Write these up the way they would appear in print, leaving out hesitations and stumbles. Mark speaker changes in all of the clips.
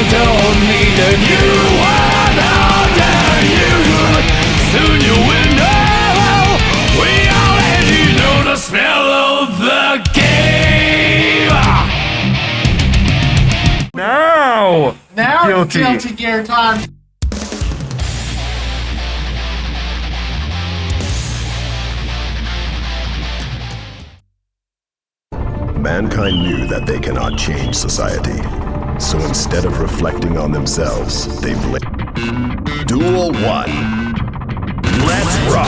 Speaker 1: don't need a new one. How dare you? Soon you will know. We already know the smell of the game.
Speaker 2: Now
Speaker 3: it's guilty gear time.
Speaker 4: Mankind knew that they cannot change society. So instead of reflecting on themselves, they Duel 1. Let's rock!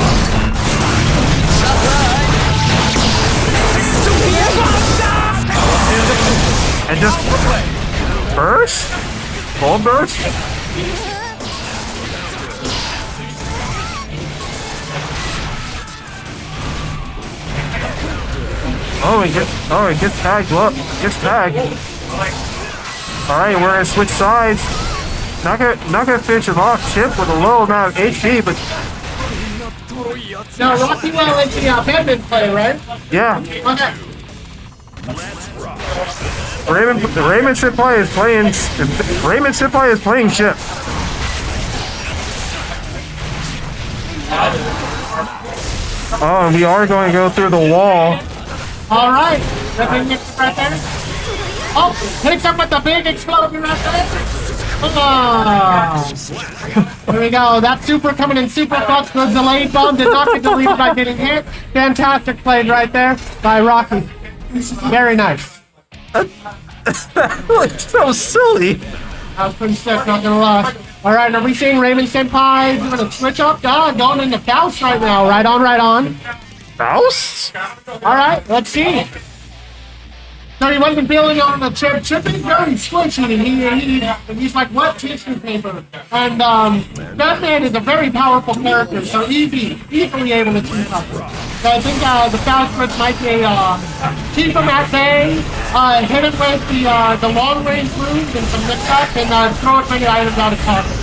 Speaker 2: And just burst? Full burst? Oh, he gets tagged. Look, gets tagged. All right, we're gonna switch sides. Not gonna finish him off. Chipp with a low amount of HP, but
Speaker 3: now Rockywhell into the Bedman play, right?
Speaker 2: yeah.
Speaker 3: Okay.
Speaker 2: Raymond Senpai is playing Chipp. Oh, and we are going to go through the wall.
Speaker 3: All right, ripping it right there. Oh, hits up with the big explosion right there. There we go. That super coming in super fast. The delayed bomb did not get deleted by getting hit. Fantastic played right there by Rocky. Very nice.
Speaker 2: That looked so silly.
Speaker 3: That was pretty sick, not gonna lie. All right, are we seeing Raymond Senpai doing a switch up? Going into Faust right now. Right on, right on.
Speaker 2: Faust?
Speaker 3: All right, let's see. So he wasn't feeling on the Chipp. Chipp is very squishy. He's like wet tissue paper. And Bedman is a very powerful character, so easily able to keep up. So I think the Faust switch might be keep him at bay, hit him with the long range moves and some mix-up, and throw a trigger items out of pocket.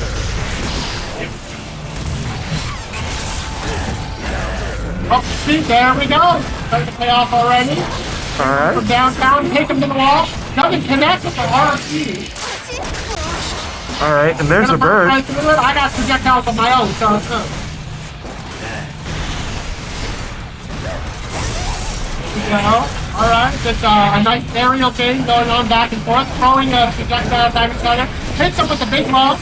Speaker 3: Oh, see, there we go. Starting to pay off already.
Speaker 2: Alright.
Speaker 3: From downtown, take him to the wall. Doesn't connect with the RC.
Speaker 2: Alright, and there's the bird.
Speaker 3: Right through it. I got projectiles of my own, so it's good. Alright, it's a nice aerial thing going on back and forth. Throwing a projectile KamiSpider. Hits him with the big blow.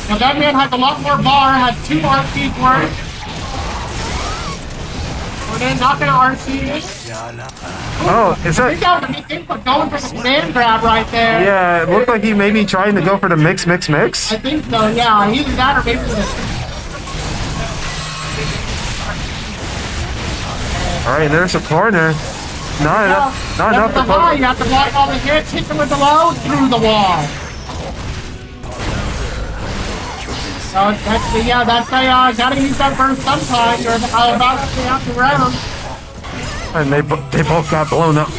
Speaker 3: Now that man has a lot more bar, has 2 RCs worth. And then not gonna RC.
Speaker 2: Oh, is that?
Speaker 3: I think that was a good thing for going for the command grab right there.
Speaker 2: Yeah, it looked like he may be trying to go for the mix.
Speaker 3: I think so, yeah. Either that or maybe the...
Speaker 2: Alright, there's a corner. Not enough
Speaker 3: to high. You have to block all the hits, hit them with the low, through the wall. So that's gotta use that burst sometime. You're about to stay out the round.
Speaker 2: And they both got blown up.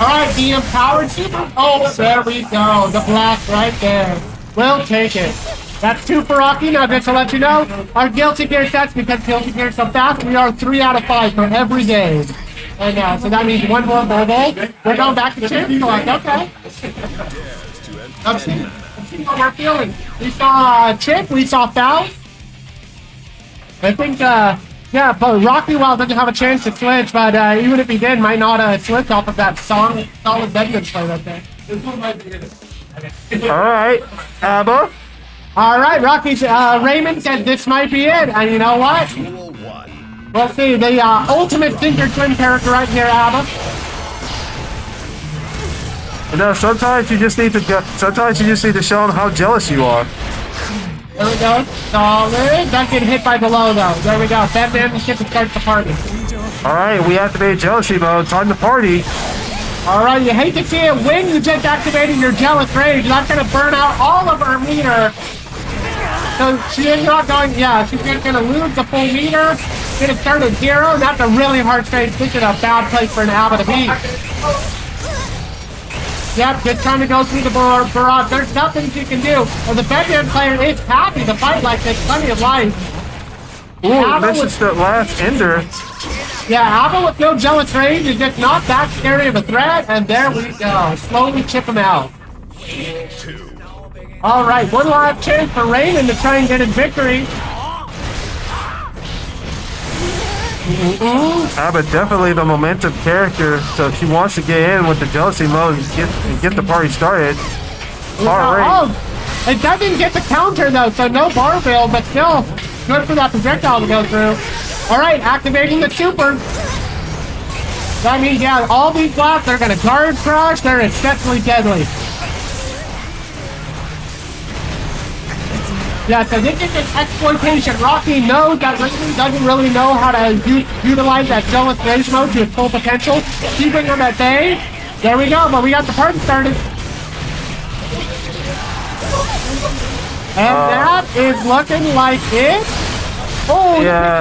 Speaker 3: Alright, the empowered super. Oh, there we go. The black right there. We'll take it. That's 2 for Rocky. Now, just to let you know, our Guilty Gear sets, because Guilty Gear is so fast, we are 3 out of 5 for every game. And so that means 1 more Bobo. We're going back to Chipp. Like, okay. Let's see what we're feeling. We saw Chipp, we saw Faust. I think, yeah, but Rockywhell doesn't have a chance to switch, but even if he did, might not switch off of that solid Bedman play right there.
Speaker 2: Alright, A.B.A.
Speaker 3: Alright, Raymond said this might be it, and you know what? We'll see, the ultimate Thinker Twin character right here, A.B.A.
Speaker 2: You know, sometimes you just need to show them how jealous you are.
Speaker 3: There we go. Solid. Not getting hit by below though. There we go. Bedman and Chipp starts the party.
Speaker 2: Alright, we activated jealousy mode. Time to party.
Speaker 3: Alright, you hate to see it when you just activated your jealous rage. That's gonna burn out all of her meter. So she is not going, yeah, she's gonna lose the full meter. Gonna start at 0. That's a really hard stage. This is a bad place for an A.B.A. to be. Yep, just trying to go through the barrage. There's nothing she can do. Well, the Bedman player is happy to fight like this. Plenty of life.
Speaker 2: Ooh, misses the last ender.
Speaker 3: Yeah, A.B.A with no jealous range is just not that scary of a threat, and there we go. Slowly chip him out. Alright, one last chance for Raymond to try and get his victory.
Speaker 2: A.B.A definitely the momentum character, so she wants to get in with the jealousy mode and get the party started. Alright.
Speaker 3: Oh, it doesn't get the counter though, so no bar build, but still good for that projectile to go through. Alright, activating the super. That means, yeah, all these blasts are going to guard crush. They're especially deadly. Yeah, so this is an exploitation. Rocky knows that Raymond doesn't really know how to utilize that jealous rage mode to its full potential. Keeping him at bay. There we go, but we got the party started. And that is looking like it. Oh,
Speaker 2: yeah.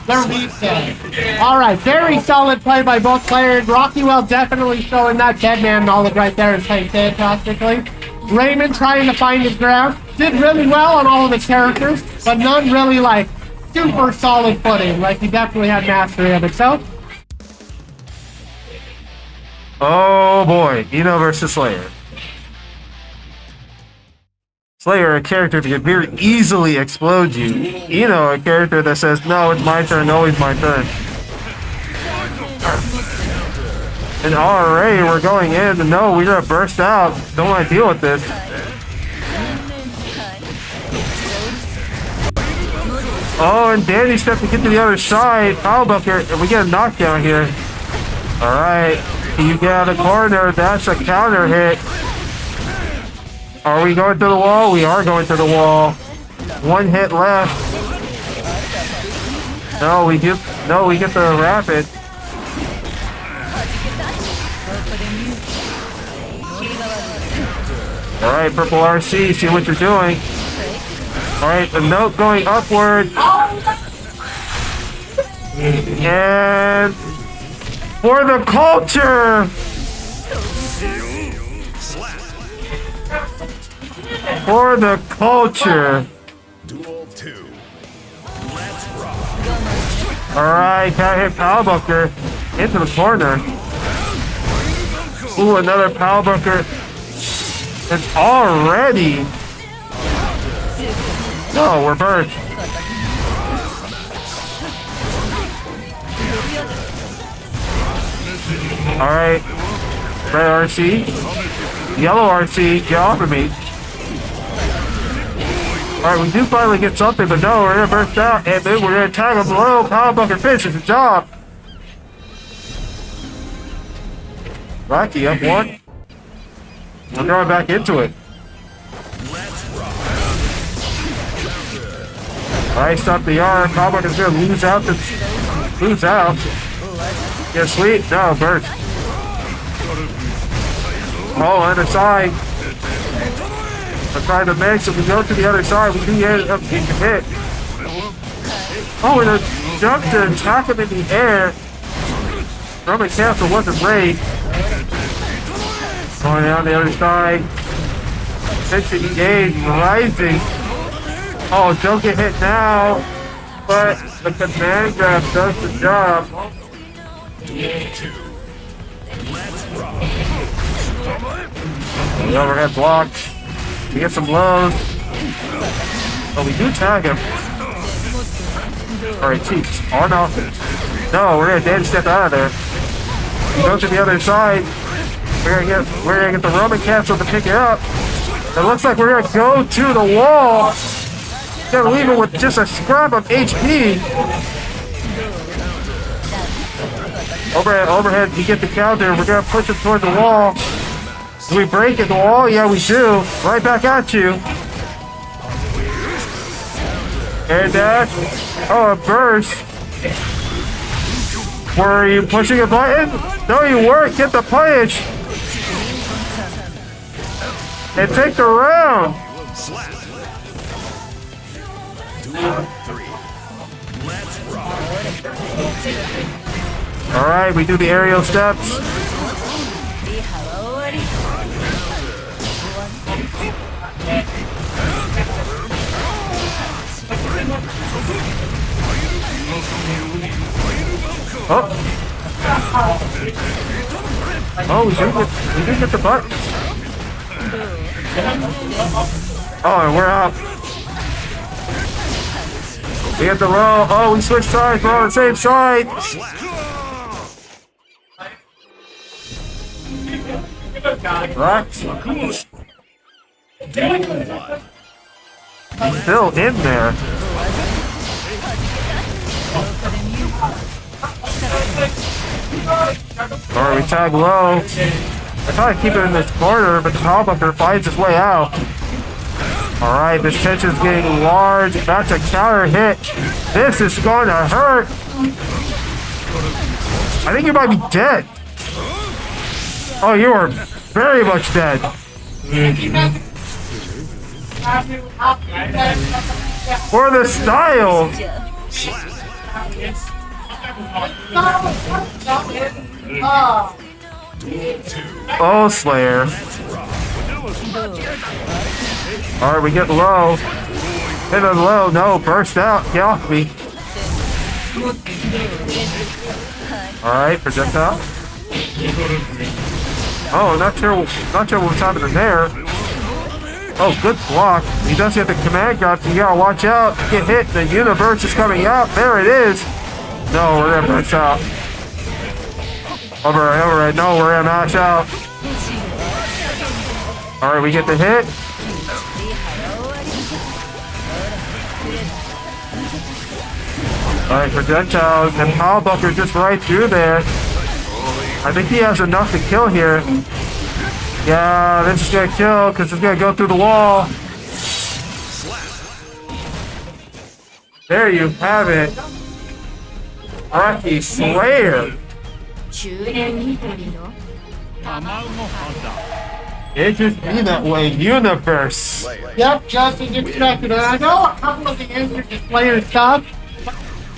Speaker 3: The reset. Alright, very solid play by both players. Rockywhell definitely showing that Bedman knowledge right there and playing fantastically. Raymond trying to find his ground. Did really well on all of his characters, but none really like super solid footing. Like he definitely had mastery of it. So,
Speaker 2: Oh boy, Eno versus Slayer. Slayer, a character that can very easily explode you. Eno, a character that says, no, it's my turn, always my turn. And already we're going in, no, we're gonna burst out. Don't want to deal with this. Oh, and Danny stepped to get to the other side. Foul bucket, and we get a knockdown here. Alright, you get out of the corner, that's a counter hit. Are we going to the wall? We are going to the wall. One hit left. No, we get the rapid. Alright, purple RC, see what you're doing. Alright, the note going upward. And for the culture! For the culture!
Speaker 4: Duel 2. Let's rock.
Speaker 2: Alright, got hit Power Bunker into the corner. Ooh, another Power Bunker. It's already. No, we're burnt. Alright. Red RC. Yellow RC, get off of me. Alright, we do finally get something, but no, we're gonna burst out, and then we're gonna tag him below. Power Bunker finishes the job. Rocky up one. We're going back into it. Alright, stop the R. Power Bunker's gonna lose out. Yeah, sweet. No, burst. Oh, other side. We're trying to mix. If we go to the other side, we do end up getting hit. Oh, and a jump to attack him in the air. Roman Castle wasn't great. Going down the other side. 60 days rising. Oh, don't get hit now. But the command grab does the job. The overhead block. We get some blows. Oh, we do tag him. Alright, Cheebs. On offense. No, we're gonna dead step out of there. We go to the other side. We're gonna get the Roman Castle to pick it up. It looks like we're gonna go to the wall. Gonna leave it with just a scrap of HP. Overhead, you get the counter. We're gonna push it toward the wall. Do we break at the wall? Yeah, we do. Right back at you. Air dash. Oh, a burst. Were you pushing a button? No, you weren't. Get the punish. And take the round. Alright, we do the aerial steps. Oh, we did get the butt. Oh, and we're out. We get the roll. Oh, we switched sides. We're on the same side. Right. Still in there. Alright, we tag low. I try to keep it in this corner, but the Hellbucker finds his way out. Alright, this tension's getting large. That's a counter hit. This is going to hurt. I think you might be dead. Oh, you are very much dead. For the style. Oh, Slayer. Alright, we get low. Hit on low. No, burst out. Get off me. Alright, projectile. Oh, not sure what's happening there. Oh, good block. He does get the command grab. You gotta watch out. Get hit. The universe is coming out. There it is. No, we're gonna burst out. Override. No, we're gonna mash out. Alright, we get the hit. Alright, projectiles. And Hellbucker just right through there. I think he has enough to kill here. Yeah, this is gonna kill because it's gonna go through the wall. There you have it. Rocky Slayer. It just be that way, universe.
Speaker 3: Yep, just as expected. And I know a couple of the answers to Slayer stuff.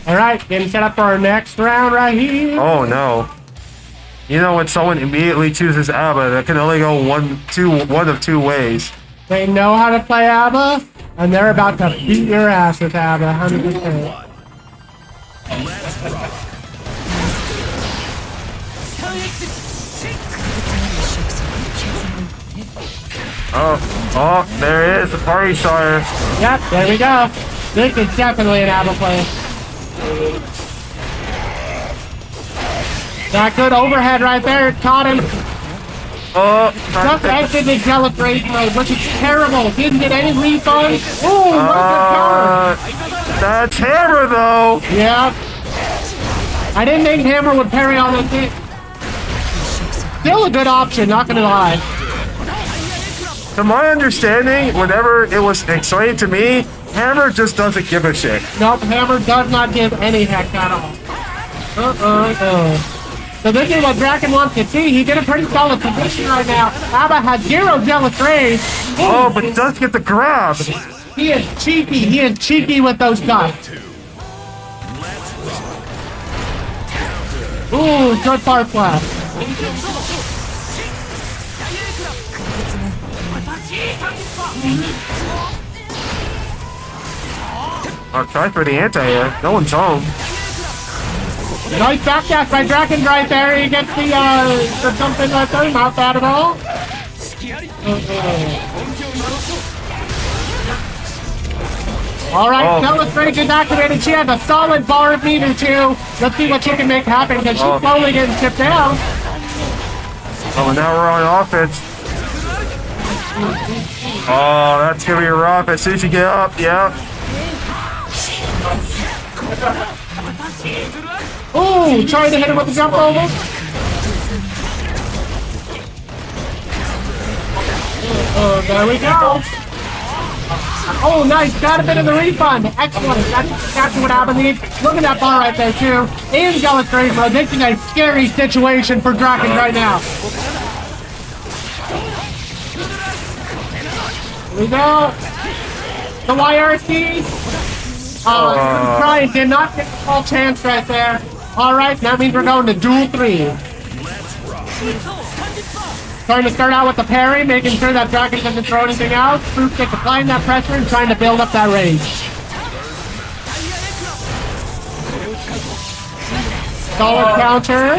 Speaker 3: Alright, getting set up for our next round right here.
Speaker 2: Oh no. You know when someone immediately chooses A.B.A, that can only go one of two ways.
Speaker 3: They know how to play A.B.A, and they're about to beat your ass with A.B.A, 100%.
Speaker 2: Oh, there it is, the party starter.
Speaker 3: Yep, there we go. This is definitely an A.B.A play. That good overhead right there, it caught him.
Speaker 2: Oh,
Speaker 3: Just exited Jealous Rage mode, which is terrible. Didn't get any refund. Ooh, counter.
Speaker 2: That's Hammer though.
Speaker 3: Yeah. I didn't think Hammer would parry all those hits. Still a good option, not gonna lie.
Speaker 2: To my understanding, whenever it was explained to me, Hammer just doesn't give a shit.
Speaker 3: Nope, Hammer does not give any heck at all. So this is what Draken wants to see. He's in a pretty solid position right now. A.B.A has 0 Jealous Rage.
Speaker 2: Oh, but he does get the grab.
Speaker 3: He is cheeky. He is cheeky with those guns. Ooh, good far flash.
Speaker 2: I'll try for the anti-air. No one's home.
Speaker 3: Nice backdash by DrakenZ right there. He gets the something right there. Not bad at all. Alright, Jealous Rage is activated. She has a solid bar of meter too. Let's see what she can make happen because she's slowly getting chipped down.
Speaker 2: Oh, and now we're on offense. Oh, that's gonna be rough as soon as you get up, yeah.
Speaker 3: Ooh, trying to hit him with the jump over. There we go. Oh, nice. Got a bit of the refund. Excellent. That's exactly what A.B.A needs. Look at that bar right there, too. And Jealous Rage mode. This is a scary situation for DrakenZ right now. Here we go. The YRC. Trying did not get the full chance right there. Alright, that means we're going to duel 3. Trying to start out with the parry, making sure that DrakenZ doesn't throw anything out. Spook gets applying that pressure and trying to build up that rage. Solid counter.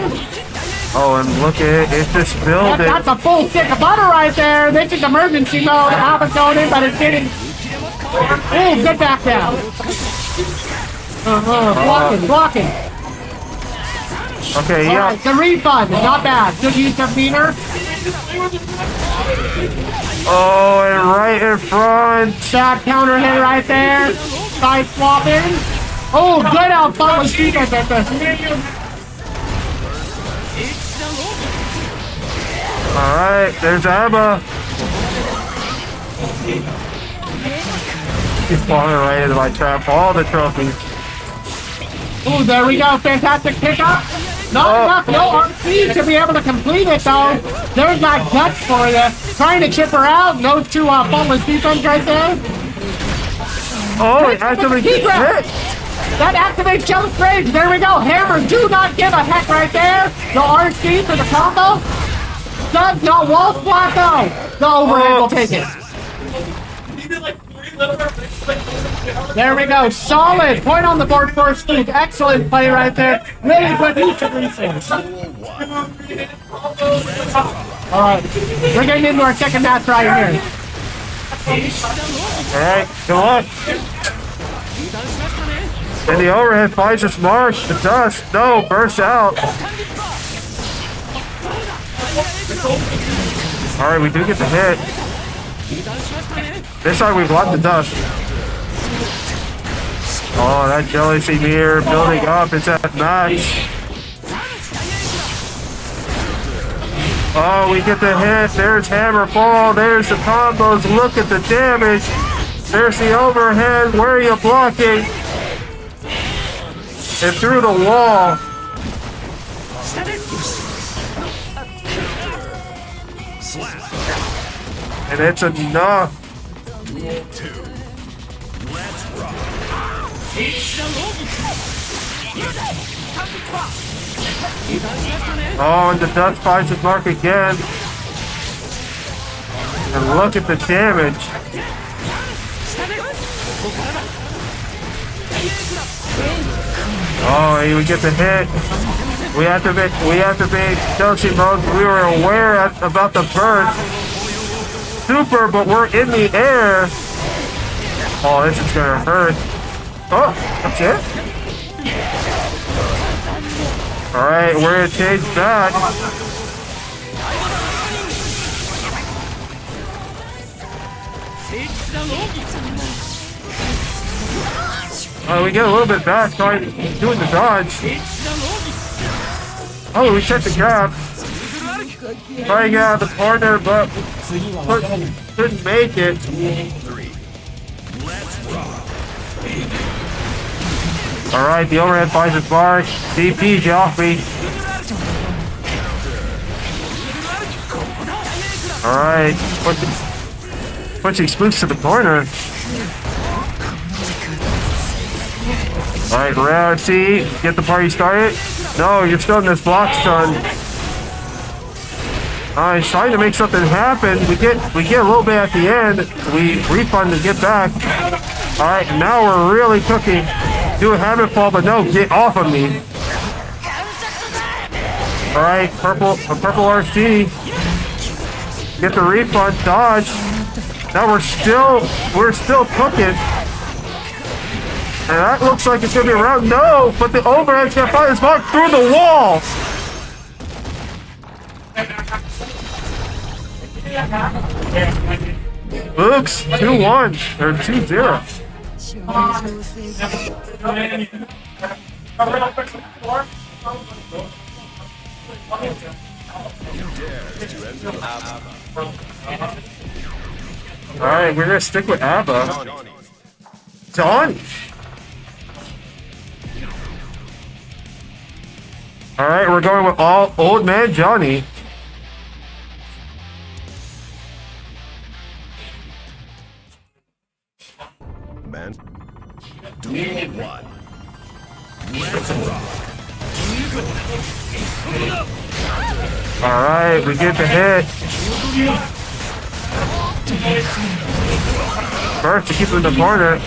Speaker 2: Oh, and look at it, it's just building.
Speaker 3: That's a full stick of butter right there. This is emergency mode. Haven't going in, but it's getting. Oh, good back down. Blocking.
Speaker 2: Okay, yeah.
Speaker 3: Right, the refund, not bad. Good use of meter.
Speaker 2: Oh, and right in front.
Speaker 3: Bad counter hit right there. Side swapping. Oh, good out front with defense right there.
Speaker 2: Alright, there's A.B.A. He's falling right into my trap. All the trophies.
Speaker 3: Oh, there we go. Fantastic pickup. Not enough, no RC to be able to complete it though. There's that guts for you. Trying to chip her out. Those two faultless defense right there.
Speaker 2: Oh, it activates hit.
Speaker 3: That activates Jealous Rage. There we go. Hammer, do not give a heck right there. The RC for the combo. Does not wall splat though. The overhead will take it. There we go. Solid point on the board for Spook. Excellent play right there. Really good use of resource. Alright. We're getting into our second match right here.
Speaker 2: Alright, come on. And the overhead finds its mark. The dust. No, bursts out. Alright, we do get the hit. This time we blocked the dust. Oh, that jealousy mirror building up. It's at max. Oh, we get the hit. There's hammer fall. There's the combos. Look at the damage. There's the overhead. Where are you blocking? And through the wall. And it's enough. Oh, and the dust finds its mark again. And look at the damage. Oh, and we get the hit. We activate jealousy mode. We were aware about the burst. Super, but we're in the air. Oh, this is gonna hurt. Oh, that's it? Alright, we're gonna change back. We get a little bit back, doing the dodge. Oh, we checked the gap. Trying to get out of the corner, but couldn't make it. Alright, the overhead finds its mark. DP, get off me. Alright, pushing Spooks to the corner. Alright, round C, get the party started. No, you're still in this block stun. He's trying to make something happen. We get a little bit at the end. We refund to get back. Alright, now we're really cooking. Do a habit fall, but no, get off of me. Alright, purple RC. Get the refund, dodge. Now we're still cooking. And that looks like it's gonna be around. No, but the overhead's gonna find its mark through the wall. Spooks, 2-1 or 2-0. Alright, we're gonna stick with A.B.A. Donnie. Alright, we're going with Old Man Johnny.
Speaker 4: Man. Duel 1. Let's rock.
Speaker 2: Alright, we get the hit. First to keep him in the corner.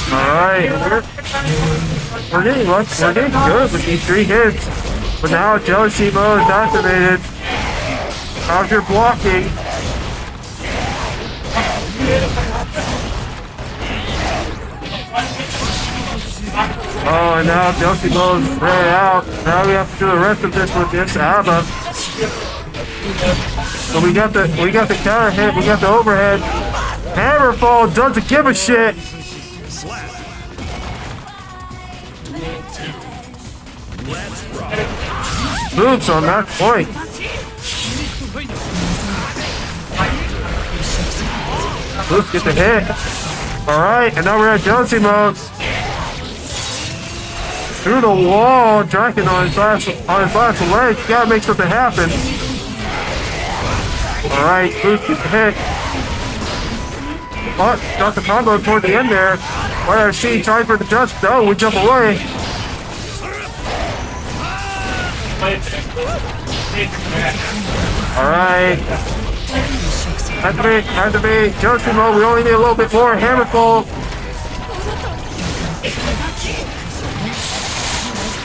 Speaker 2: Alright, we're getting good with these 3 hits. But now jealousy mode is activated. How's your blocking? Oh, and now jealousy mode is ran out. Now we have to do the rest of this with this A.B.A. So we got the counter hit, we got the overhead. Hammerfall doesn't give a shit. Spooks on that point. Spooks get the hit. Alright, and now we're at jealousy mode. Through the wall, Draken on his last leg. Gotta make something happen. Alright, Spooks gets the hit. Oh, got the combo toward the end there. YRC trying for the jump. No, we jump away. Alright. Activate. Jealousy mode. We only need a little bit more. Hammerfall.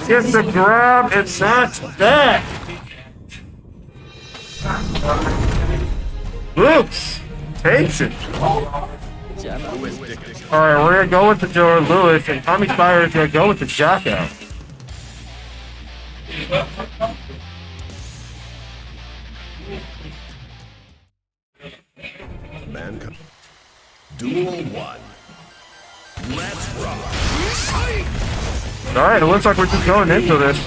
Speaker 2: Gets the grab, and that's that. Oops. Takes it. Alright, we're gonna go with the Goldlewis, and KamiSpider is gonna go with the Jackout.
Speaker 4: Mankind. Duel 1. Let's rock.
Speaker 2: Alright, it looks like we're just going into this.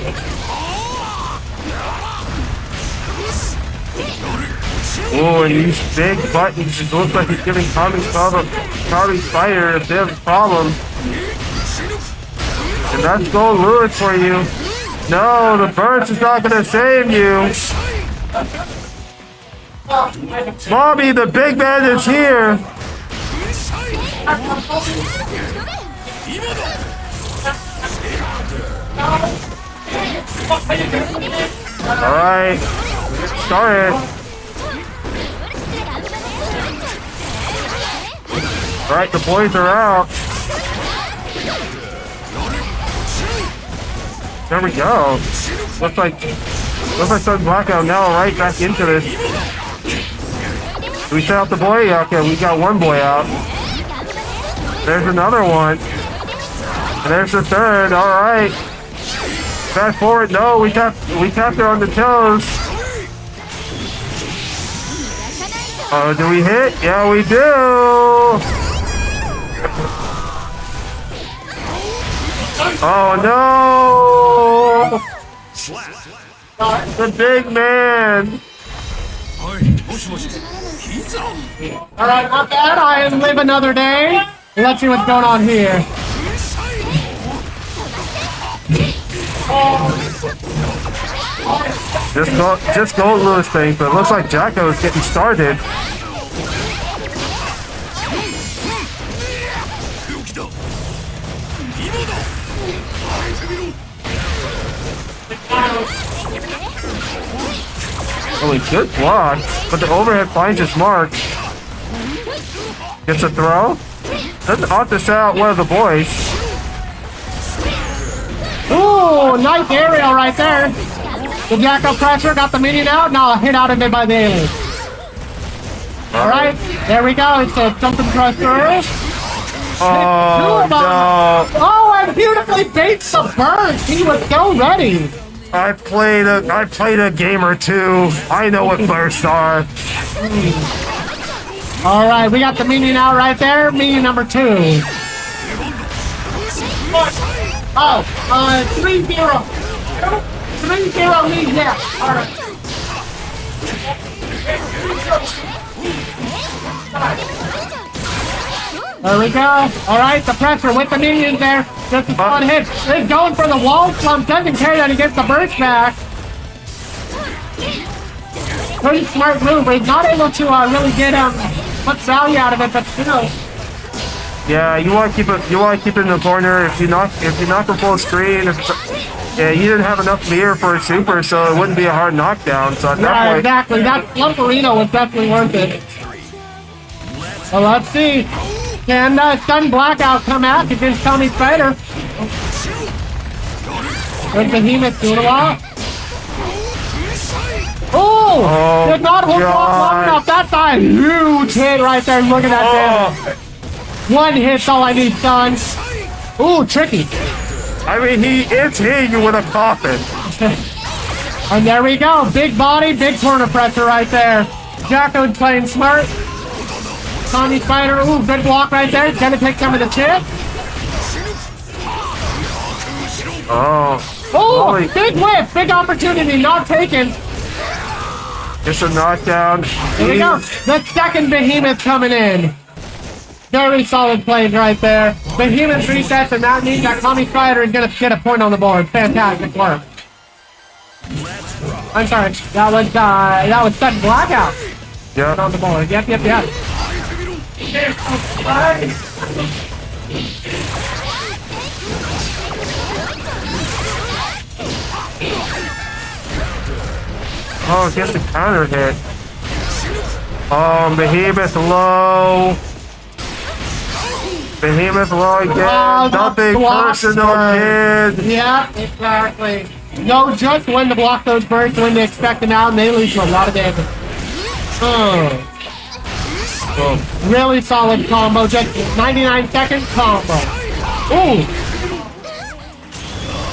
Speaker 2: Oh, and these big buttons, it looks like he's giving KamiSpider a bit of a problem. And that's Goldlewis for you. No, the burst is not going to save you. Bobby, the big man is here. Alright, start it. Alright, the boys are out. There we go. Looks like SuddenBlackout now right back into this. Do we set out the boy? Okay, we got one boy out. There's another one. And there's the third. Alright. Fast forward. No, we tapped her on the toes. Oh, do we hit? Yeah, we do. Oh no! The big man.
Speaker 3: Alright, not bad. I live another day. Let's see what's going on here.
Speaker 2: Just Goldlewis thing, but it looks like Jacko is getting started. Really good block, but the overhead finds his mark. Gets a throw. Doesn't opt to set out one of the boys.
Speaker 3: Ooh, nice aerial right there. The Jacko pressure got the minion out. Now hit out of it by the alien. Alright, there we go. It's a jumping pressure.
Speaker 2: Oh no!
Speaker 3: Oh, and beautifully baits the burst. He was so ready.
Speaker 2: I played a game or two. I know what bursts are.
Speaker 3: All right, we got the minion out right there. Minion number 2. Oh, 3-0. 3-0 lead, yeah. All right. There we go. All right, the pressure with the minions there. Just a fun hit. He's going for the wall slump. Doesn't care that he gets the burst back. Pretty smart move, but he's not able to really get much value out of it, but still.
Speaker 2: Yeah, you want to keep it in the corner. If you knock the full screen, yeah, he didn't have enough meter for a super, so it wouldn't be a hard knockdown. So at that point,
Speaker 3: exactly. That Slumperino was definitely worth it. So let's see. Can SuddenBlackout come out against KamiSpider? Good Behemoth doing a lot. Oh! Did not hold off long enough. That's a huge hit right there. Look at that damage. One hit's all I need, son. Ooh, tricky.
Speaker 2: I mean, he is hitting you with a coffin.
Speaker 3: And there we go. Big body, big corner pressure right there. Jacko's playing smart. KamiSpider, ooh, good block right there. Gonna take some of the chip. Oh, big whip, big opportunity, not taken.
Speaker 2: Just a knockdown.
Speaker 3: Here we go. The second Behemoth coming in. Very solid plays right there. Behemoth resets, and that means that KamiSpider is gonna get a point on the board. Fantastic work. I'm sorry. That was SuddenBlackout.
Speaker 2: Yep.
Speaker 3: On the board. Yep.
Speaker 2: Oh, gets the counter hit. Oh, Behemoth low. Behemoth low again. Nothing personal, kid.
Speaker 3: Yeah, exactly. Know just when to block those bursts, when to expect them out, and they lead to a lot of damage. Really solid combo. Just 99-second combo. Ooh.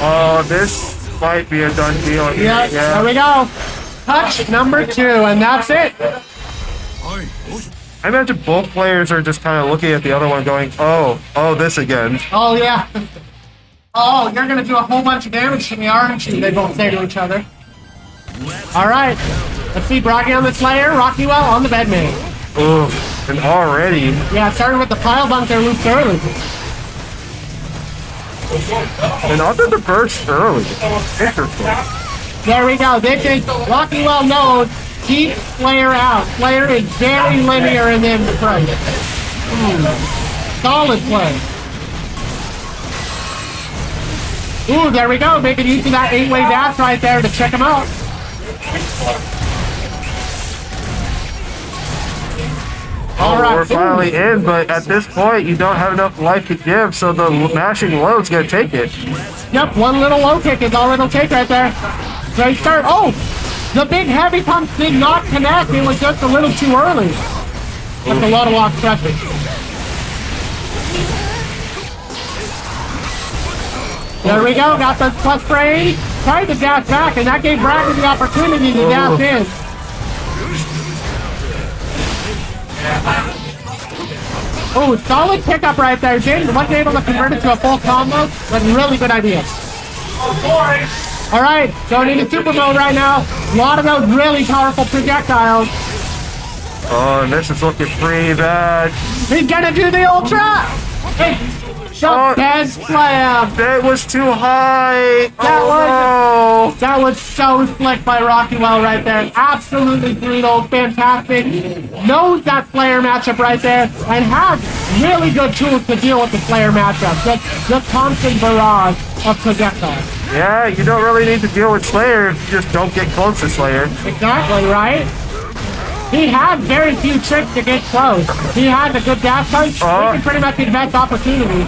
Speaker 2: Oh, this might be a done deal.
Speaker 3: Yeah, there we go. Touch number 2, and that's it.
Speaker 2: I imagine both players are just kind of looking at the other one going, oh, this again.
Speaker 3: Oh, yeah. Oh, you're going to do a whole bunch of damage to me, aren't you? They both say to each other. All right. Let's see. Bragi on the Slayer. Rockywhell on the Bedman.
Speaker 2: Ooh, and already.
Speaker 3: Yeah, starting with the pile bunker loops early.
Speaker 2: And under the burst early. Interesting.
Speaker 3: There we go. This is Rockywhell knows. Keep Slayer out. Slayer is very linear in the approach. Solid play. Ooh, there we go. Making use of that 8-way dash right there to check him out. Alright.
Speaker 2: We're finally in, but at this point, you don't have enough life to give, so the mashing low's gonna take it.
Speaker 3: Yep, one little low kick is all it'll take right there. Great start. Oh! The big heavy pump did not connect. It was just a little too early. That's a lot of lock pressure. There we go. Got the plus frame. Tried to dash back, and that gave Bragi the opportunity to dash in. Oh, solid pickup right there. James wasn't able to convert it to a full combo, but really good idea. All right, going into super mode right now. A lot of those really powerful projectiles.
Speaker 2: Oh, and this is looking pretty bad.
Speaker 3: He's gonna do the ultra. The dead slam.
Speaker 2: That was too high.
Speaker 3: That was so slick by Rockywhell right there. Absolutely brutal, fantastic. Knows that Slayer matchup right there, and has really good tools to deal with the Slayer matchup. Just constant barrage of projectiles.
Speaker 2: Yeah, you don't really need to deal with Slayer if you just don't get close to Slayer.
Speaker 3: Exactly, right? He had very few tricks to get close. He had a good dash punch, which is pretty much his best opportunity.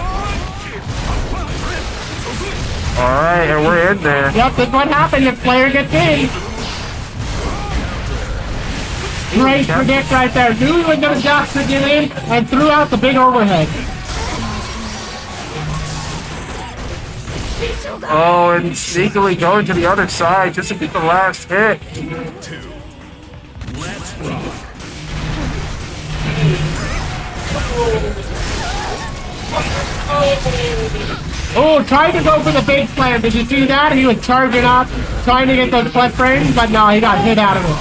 Speaker 2: Alright, and we're in there.
Speaker 3: Yep, that's what happened if Slayer gets in. Great predict right there. Knew he was going to dash to get in, and threw out the big overhead.
Speaker 2: Oh, and sneakily going to the other side just to get the last hit.
Speaker 3: Oh, trying to go for the big slam. Did you see that? He was charging up, trying to get those plus frames, but no, he got hit out of it.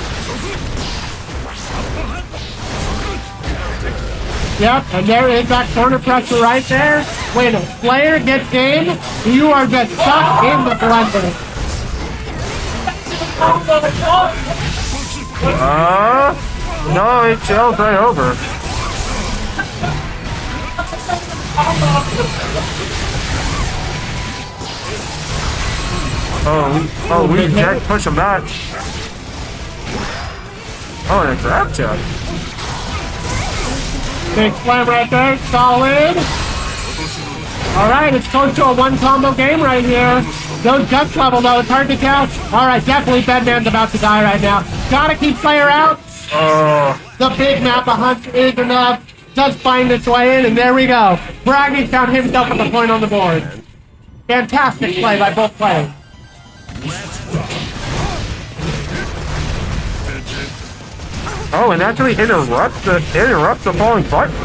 Speaker 3: Yep, and there is that corner pressure right there. When a Slayer gets in, you are just stuck in the blender.
Speaker 2: No, it sails right over. We can't push him back. Oh, and a grab tap.
Speaker 3: Big slam right there, solid. Alright, it's close to a one combo game right here. Those guts level though, it's hard to tell. Alright, definitely Bedman's about to die right now. Gotta keep Slayer out. The big map of Hunt is enough. Does find its way in, and there we go. Bragi found himself with a point on the board. Fantastic play by both players.
Speaker 2: Oh, and actually interrupts the falling button.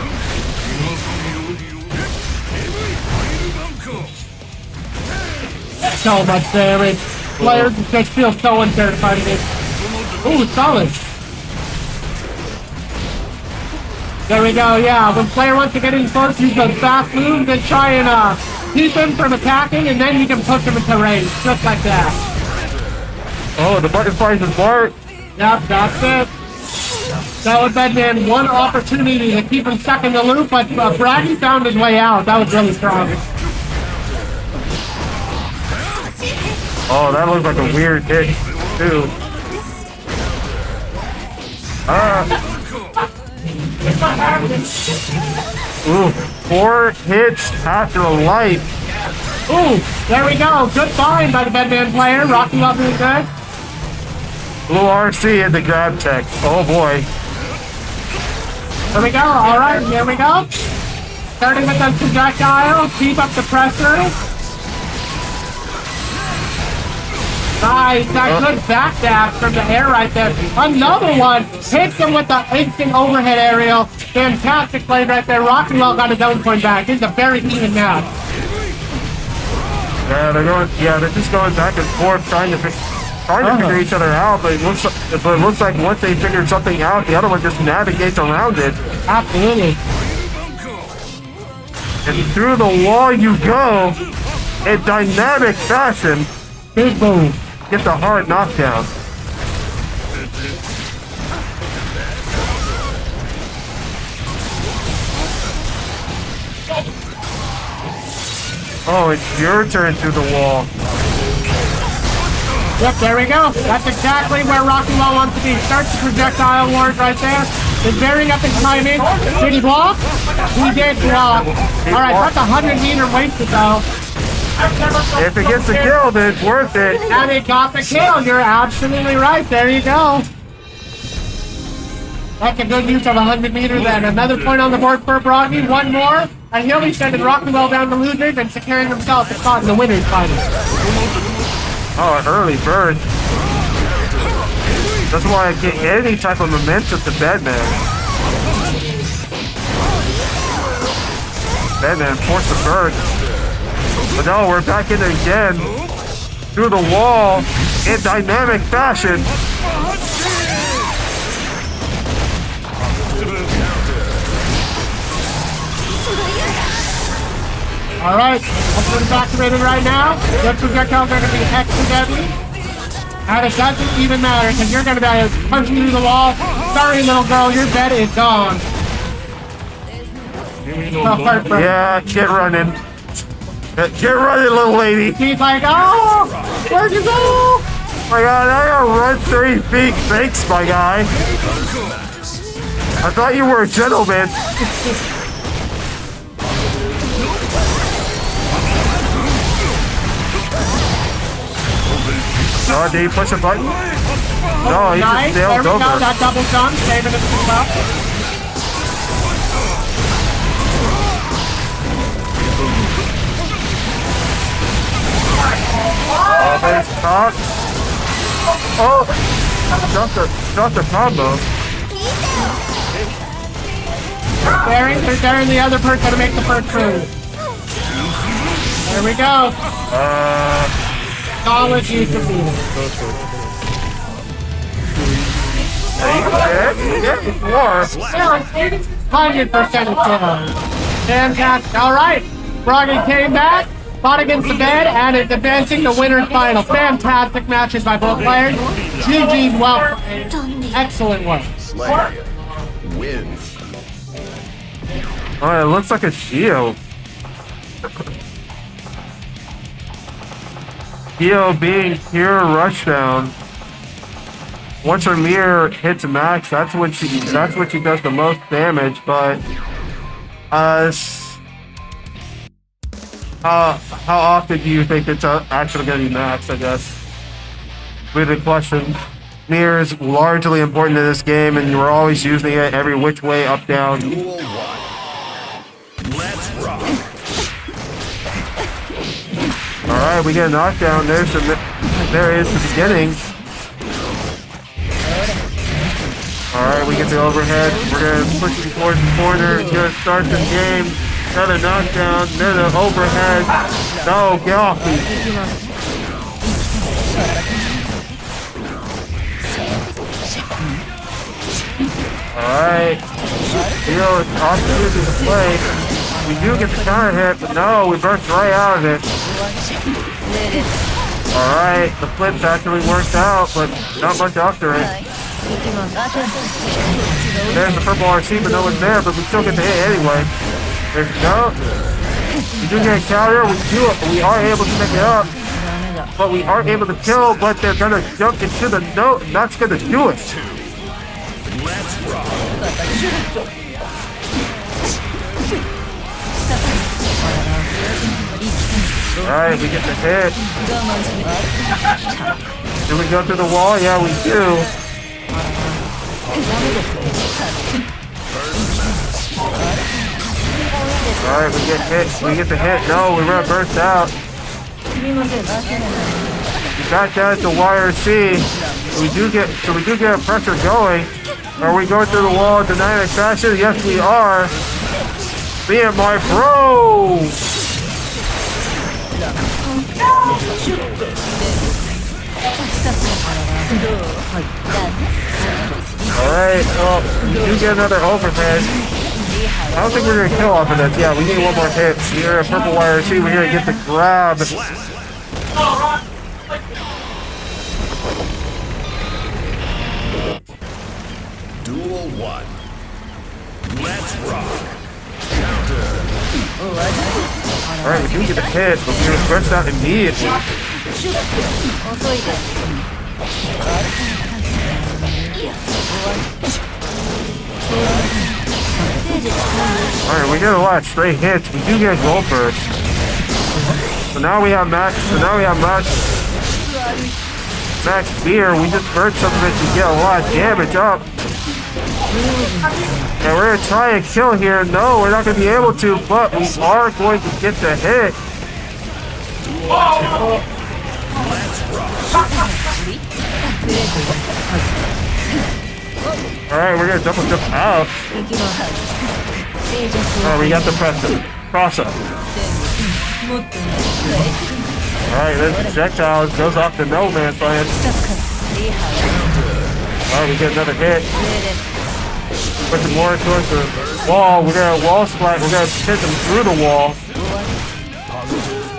Speaker 3: So much damage. Players just feel so unfair to fight against. Ooh, solid. There we go, yeah. When player wants to get in close, use those fast moves to try and keep him from attacking, and then you can push him into range, just like that.
Speaker 2: Oh, the button flies his mark.
Speaker 3: Yep, that's it. That would Bedman one opportunity to keep him stuck in the loop, but Bragi found his way out. That was really strong.
Speaker 2: Oh, that looks like a weird hit, too. Ooh, 4 hits after a life.
Speaker 3: Ooh, there we go. Good find by the Bedman player. Rockywhell doing good.
Speaker 2: Blue RC in the grab tech. Oh boy.
Speaker 3: There we go. All right, here we go. Starting with the projectile. Keep up the pressure. Nice, that good backdash from the air right there. Another one hits him with the instant overhead aerial. Fantastic play right there. Rockywhell got his own point back. It's a very even match.
Speaker 2: Yeah, they're just going back and forth trying to figure each other out. But it looks like once they figure something out, the other one just navigates around it.
Speaker 3: Absolutely.
Speaker 2: And through the wall you go in dynamic fashion.
Speaker 3: Big move.
Speaker 2: Get the hard knockdown. Oh, it's your turn through the wall.
Speaker 3: Yep, there we go. That's exactly where Rockywhell wants to be. Starts the projectile ward right there. Is varying up his timing. Did he block? He did block. Alright, that's 100 meter wasted though.
Speaker 2: If it gets the kill, then it's worth it.
Speaker 3: And it got the kill. You're absolutely right. There you go. That's a good use of 100 meters then. Another point on the board for Bragi. One more. And he'll be sending Rockywhell down to losers and securing himself a spot in the winners final.
Speaker 2: Oh, an early bird. That's why I get any type of momentum to Bedman. Bedman forced the bird. But no, we're back in it again. Through the wall in dynamic fashion.
Speaker 3: Alright, hopefully it's activated right now. Your projectiles are going to be extra deadly. And it doesn't even matter because you're going to be punching through the wall. Sorry, little girl, your bed is gone.
Speaker 2: Yeah, get running. Get running, little lady.
Speaker 3: She's like, oh, where'd you go?
Speaker 2: My God, I gotta run 30 feet. Thanks, my guy. I thought you were a gentleman. Oh, did he push a button? No, he
Speaker 3: Nice.
Speaker 2: just sailed
Speaker 3: There we
Speaker 2: over.
Speaker 3: go, that double jump, saving it as well.
Speaker 2: Oh, there's top. Oh, not the combo.
Speaker 3: They're daring the other person to make the first move. There we go. Solid use of beating.
Speaker 2: Yeah, more.
Speaker 3: 100% kill. Fantastic. All right. Bragi came back, fought against the bed, and is advancing to winner's final. Fantastic matches by both players. GG's well played. Excellent work.
Speaker 4: Slayer wins.
Speaker 2: Oh, it looks like a shield. Geo being pure rushdown. Once her mirror hits max, that's when she does the most damage, but How often do you think it's actually going to be maxed, I guess? With the question. Mirror is largely important in this game, and you're always using it every which way, up, down.
Speaker 4: Duel 1. Let's rock.
Speaker 2: Alright, we get a knockdown. There is the beginning. Alright, we get the overhead. We're going to push it towards the corner. It's going to start the game. Another knockdown. Another overhead. No, get off me. Alright. It's opportunity to play. We do get the counter hit, but no, we burst right out of it. Alright, the flips actually worked out, but not much after it. There's the purple RC, but no one's there, but we still get the hit anyway. There's no. We do get a counter, we are able to pick it up, but we aren't able to kill, but they're gonna jump into the note, and that's gonna do it.
Speaker 4: Let's rock.
Speaker 2: Alright, we get the hit. Do we go through the wall? Yeah, we do. Alright, we get hit. We get the hit. No, we're gonna burst out. We got that at the YRC. We do get a pressure going. Are we going through the wall in dynamic fashion? Yes, we are. Me and my bro. Alright, well, we do get another overhead. I don't think we're going to kill off of this. Yeah, we need one more hit. Here at Purple YRC, we're going to get the grab.
Speaker 4: Duel 1. Let's rock.
Speaker 2: Alright, we do get the hit, but we're going to burst out immediately. Alright, we get a lot of straight hits. We do get a gold burst. So now we have max beer. We just burst some of it to get a lot of damage up. And we're gonna try and kill here. No, we're not gonna be able to, but we are going to get the hit. Alright, we're gonna double jump out. Alright, we got the cross up. Alright, then projectiles goes off the no man's land. Alright, we get another hit. Pushing more towards the wall. We're gonna wall splat. We're gonna hit them through the wall.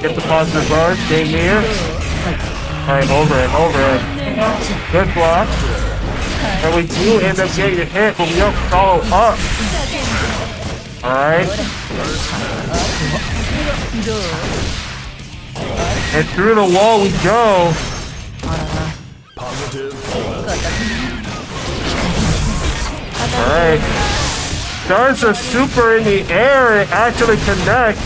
Speaker 2: Get the positive bars. Gain here. Alright, overhead. Good block. And we do end up getting a hit, but we don't follow up. Alright. And through the wall we go. Alright. Does a super in the air, it actually connects.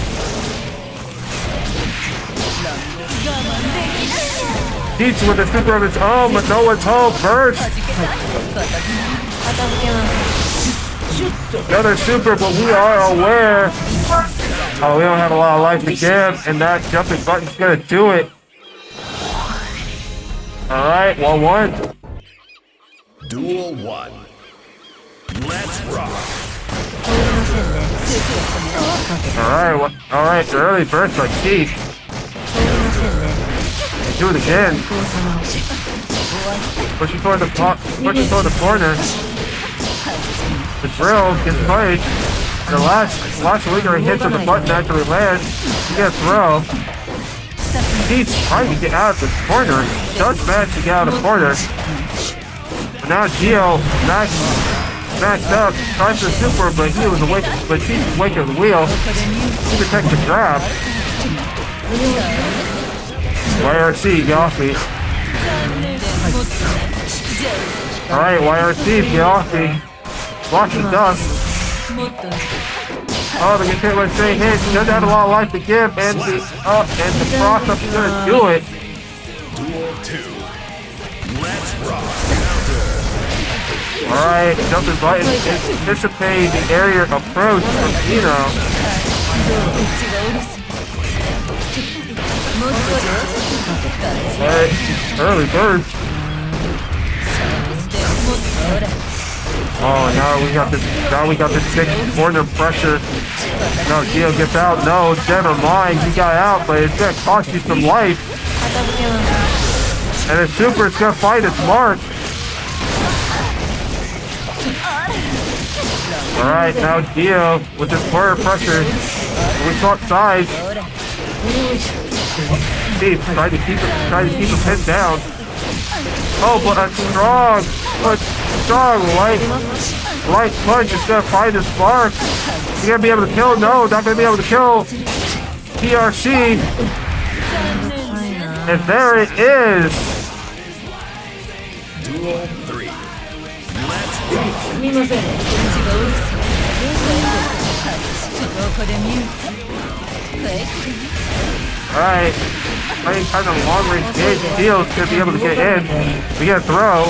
Speaker 2: Beats with a super of its own, but no one's home. Burst. Another super, but we are aware. Oh, we don't have a lot of life to give, and that jumping button's gonna do it. Alright, 1-1.
Speaker 4: Duel 1. Let's rock.
Speaker 2: Alright, the early burst by Chipp. Do it again. Pushing toward the corner. The drill gets played. The last lingering hits of the button actually lands. He gets throw. He's trying to get out of the corner. Does manage to get out of the corner. But now Gio maxed up, tries to super, but he was awake. But she's awake at the wheel. He protects the grab. YRC, get off me. Alright, YRC, get off me. Watch the dust. Oh, they get hit with a straight hit. He doesn't have a lot of life to give, and the Frost up is gonna do it.
Speaker 4: Duel 2. Let's rock.
Speaker 2: Alright, jumping button, anticipate the area approach from Dino. Alright, early bird. Oh, now we got this big corner pressure. No, Dio gets out. No, never mind. He got out, but it's gonna cost you some life. And the super is gonna find its mark. Alright, now Dio with this corner pressure. We swap sides. Steve trying to keep him pinned down. Oh, but a strong light punch is gonna find his mark. You gonna be able to kill? No, not gonna be able to kill PRC. And there it is.
Speaker 4: Duel 3. Let's
Speaker 2: Alright, playing kind of long range game. Dio's gonna be able to get in. We get a throw.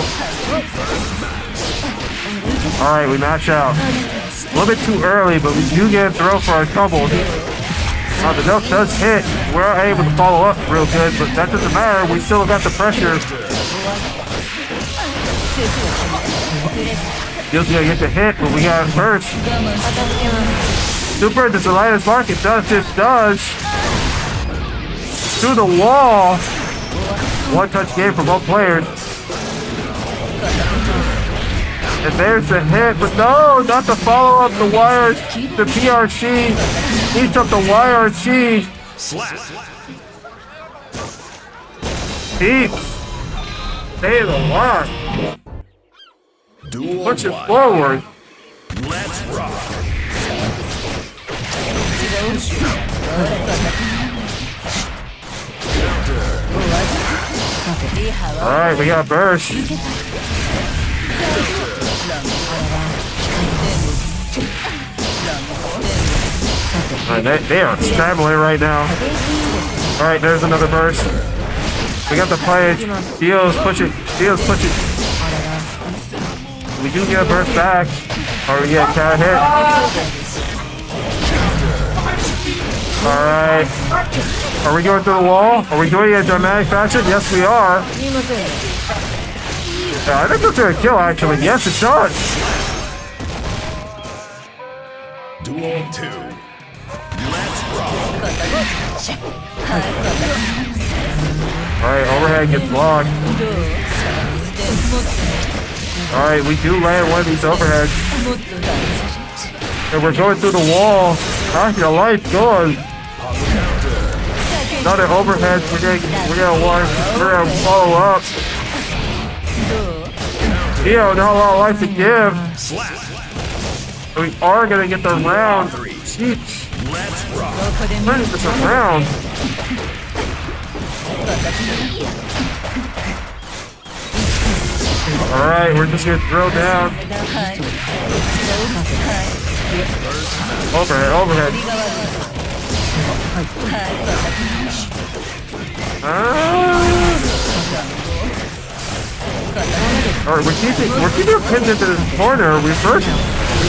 Speaker 2: Alright, we match out. A little bit too early, but we do get a throw for our trouble. The milk does hit. We're able to follow up real good, but that doesn't matter. We still got the pressure. Dio's gonna get the hit, but we got it first. Super, does the lightest mark? It does, it does. Through the wall. One touch game for both players. And there's the hit, but no, not the follow up, the wires, the PRC. Eats up the YRC. Cheebs. Stay the line.
Speaker 4: Duel
Speaker 2: Push it
Speaker 4: 1.
Speaker 2: forward.
Speaker 4: Let's rock.
Speaker 2: Alright, we got burst. Alright, they are scrambling right now. Alright, there's another burst. We got the play. Dio's pushing. We do get a burst back. Or we get a cat hit. Alright. Are we going through the wall? Are we doing it in a dramatic fashion? Yes, we are. Yeah, I think that's gonna kill, actually. Yes, it does.
Speaker 4: Duel 2. Let's rock.
Speaker 2: Alright, overhead gets blocked. Alright, we do land one of these overheads. And we're going through the wall. Knock your life going. Another overhead. We're gonna follow up. Dio, not a lot of life to give. We are gonna get the round. Sheesh.
Speaker 4: Let's rock.
Speaker 2: Turning this around. Alright, we're just gonna throw down. Overhead. Alright, we're keeping him pinned into the corner. We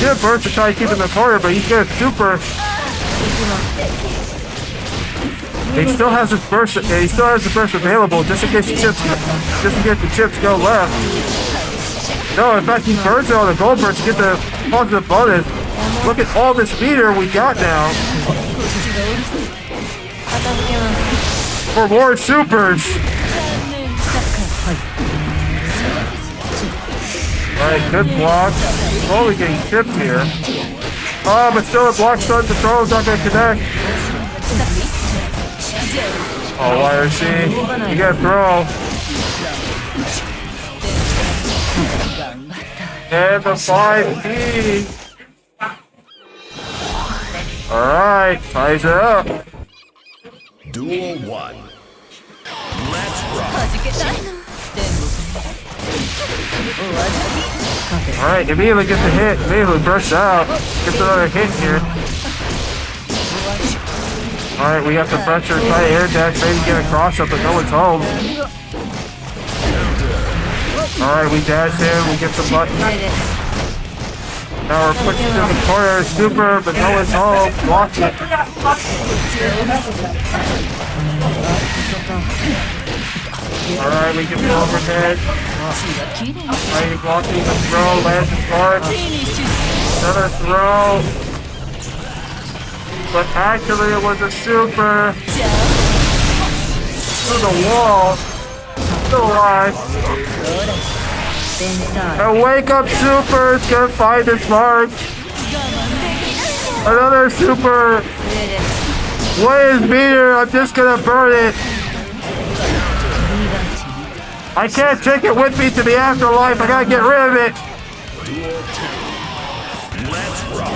Speaker 2: did a burst to try to keep him in the corner, but he's gonna super. He still has his burst. He still has the burst available just in case the chips go left. No, in fact, he burns it on the gold burst to get the positive bonus. Look at all this meter we got now. For more supers. Alright, good block. Slowly getting chipped here. Oh, but still a block starting to throw. It's not going to connect. Oh, YRC. You got to throw. And the 5P. Alright, ties it up.
Speaker 4: Duel 1. Let's rock.
Speaker 2: Alright, immediately gets the hit. Immediately bursts out. Gets another hit here. Alright, we have to pressure, try to air dash, maybe get a cross up, but no one's home. Alright, we dash in, we get some buttons. Now we're pushing to the corner, super, but no one's home. Block it. Alright, we get the overhead. Alright, blocking the throw, lands the guard. Another throw. But actually it was a super. Through the wall. Still alive. And wake up super is gonna find his mark. Another super. What is meter? I'm just gonna burn it. I can't take it with me to the afterlife. I gotta get rid of it.
Speaker 4: Let's rock.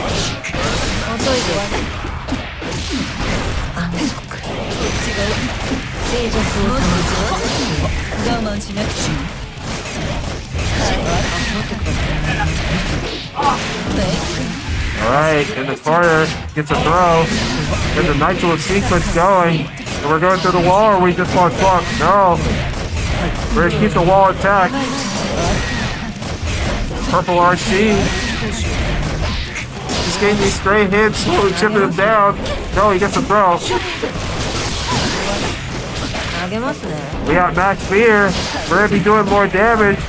Speaker 2: Alright, in the corner, gets a throw. There's a nice little sequence going. And we're going through the wall, or we just want fuck? No. We're gonna keep the wall intact. Purple RC. Just getting these straight hits, slowly chipping him down. No, he gets a throw. We got max fear. We're gonna be doing more damage.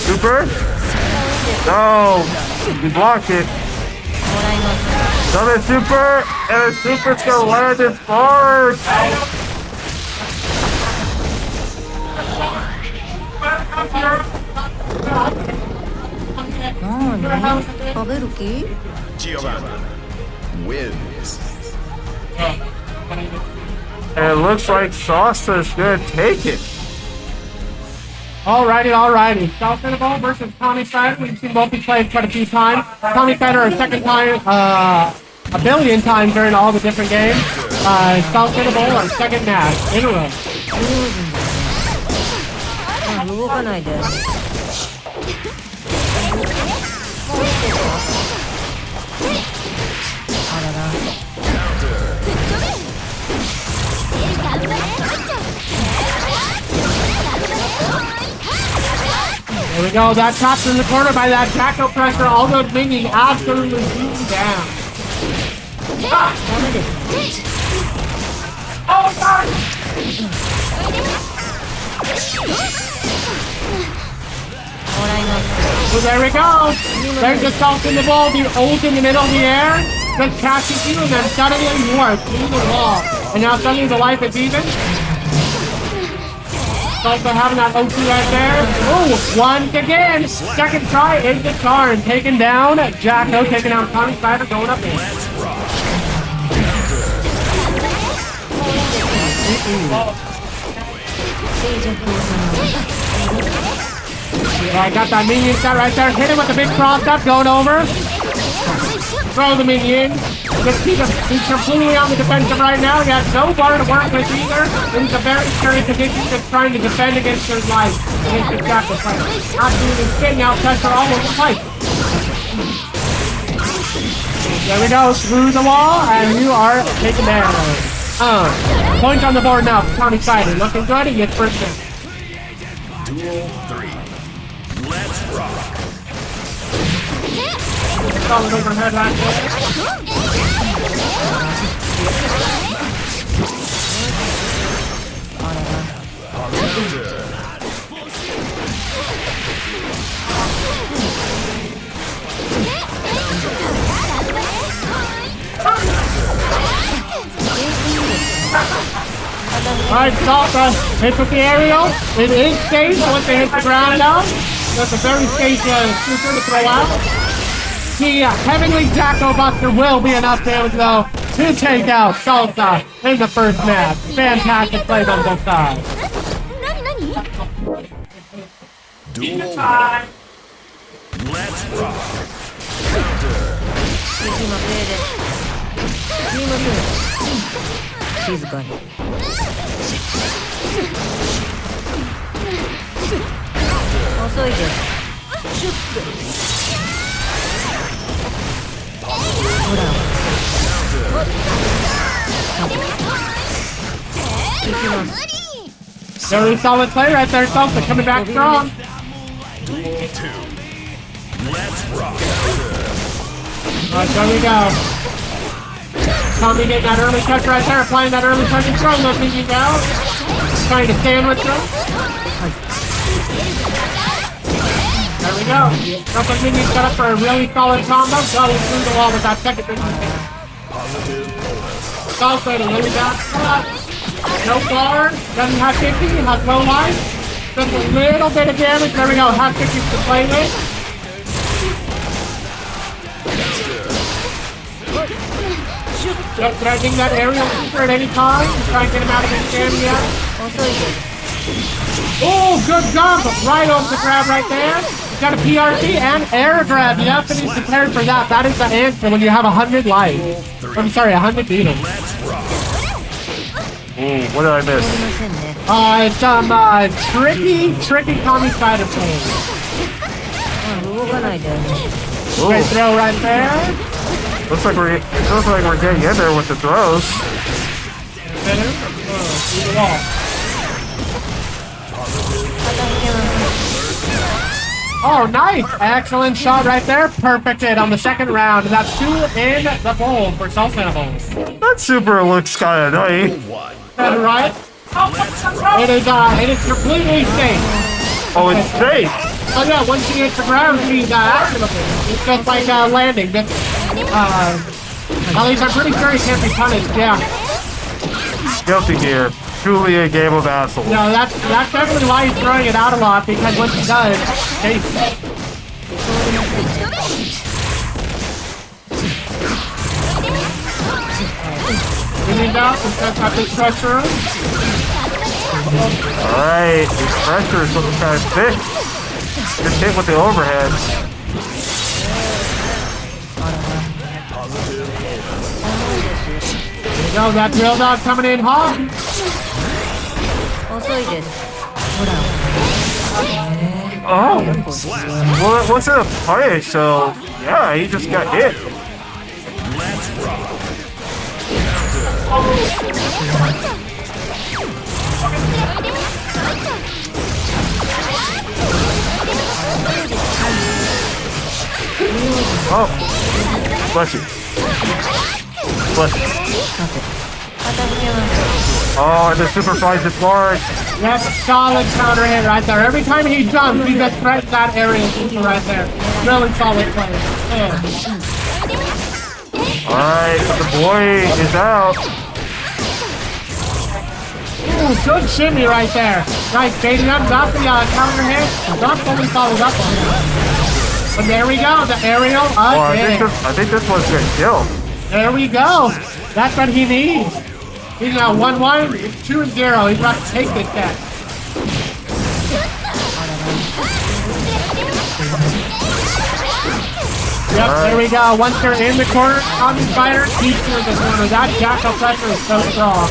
Speaker 2: Super? No! We blocked it. Another super, and the super's gonna land his mark!
Speaker 4: Giovanna wins.
Speaker 2: And it looks like Salsa's gonna take it.
Speaker 3: Alrighty. SalsaInABowl versus KamiSpider. We've seen both these played quite a few times. KamiSpider a second time, a billion times during all the different games. SalsaInABowl our second match in a row. There we go, that trapped in the corner by that tackle pressure. All those minions absolutely beaten down. Oh, God! So there we go. There's the SalsaInABowl, the ult in the middle of the air. Just catches you, and then suddenly you are through the wall. And now suddenly the life is even. Also having that OC right there. Oh, once again, second try is the charm. Taken down, Jacko taking down KamiSpider, going up in. I got that minion set right there. Hit him with the big cross up, going over. Throw the minion. Just he's completely on the defensive right now. He has no bar to work with either. He's a very scary position, just trying to defend against his life. Against the Jackal player. Absolutely spitting out pressure all over the place. There we go, through the wall, and you are taken down. Points on the board now for KamiSpider. Looking good, he gets first in.
Speaker 4: Duel 3. Let's rock.
Speaker 3: Solid overhead right there. Alright, Salsa hits with the aerial. It is safe once they hit the ground now. That's a very safe super to throw out. The Heavenly Jacko Buster will be enough damage though to take out Salsa in the first match. Fantastic plays on both sides.
Speaker 4: Duel 1. Let's rock.
Speaker 3: Very solid play right there, Salsa coming back strong.
Speaker 4: Duel 2. Let's rock.
Speaker 3: Alright, there we go. Tommy getting that early touch right there, applying that early touch and throwing those minions out. Trying to sandwich them. There we go. Couple of minions set up for a really solid combo. Got it through the wall with that second minion. Salsa to really back spot. No bar, doesn't have 50, has low life. Just a little bit of damage. There we go, has 50 to play with. Just threatening that aerial super at any time. Try and get him out of his jam yet. Oh, good jump! Right off the grab right there. He's got a PRC and air grab. You have to be prepared for that. That is the answer when you have 100 life. I'm sorry, 100 beatings.
Speaker 2: Ooh, what did I miss?
Speaker 3: It's tricky KamiSpider play. Great throw right there.
Speaker 2: Looks like we're getting in there with the throws.
Speaker 3: Oh, nice! Excellent shot right there. Perfect hit on the second round. And that's 2 in the bowl for SalsaInABowl.
Speaker 2: That super looks kind of nice.
Speaker 3: That's right. It is completely safe.
Speaker 2: Oh, it's safe.
Speaker 3: Oh yeah, once she hits the ground, she's actionable. It's just like landing. At least I'm pretty sure he can't be punished, yeah.
Speaker 2: Guilty Gear. Truly a game of assholes.
Speaker 3: No, that's definitely why he's throwing it out a lot, because once he does, hey. Getting out and sets up his pressure.
Speaker 2: Alright, his pressure is looking kind of thick. Just hit with the overhead. There you go, that drill dog coming in hot. Oh, well, it wasn't a punish, so yeah, he just got hit. Oh, bless you. Bless you. Oh, and the super finds it large.
Speaker 3: That's a solid counter hit right there. Every time he jumps, he just threatens that area right there. Really solid play. Yeah.
Speaker 2: Alright, the boy is out.
Speaker 3: Ooh, good shimmy right there. Nice, baiting up, drop the counter hit. Drop only follows up on him. But there we go, the aerial again.
Speaker 2: I think this one's gonna kill.
Speaker 3: There we go. That's what he needs. He's now 1-1, 2-0. He's about to take this back. Yep, there we go. Once you're in the corner, KamiSpider keeps you in the corner. That jackal pressure is so strong.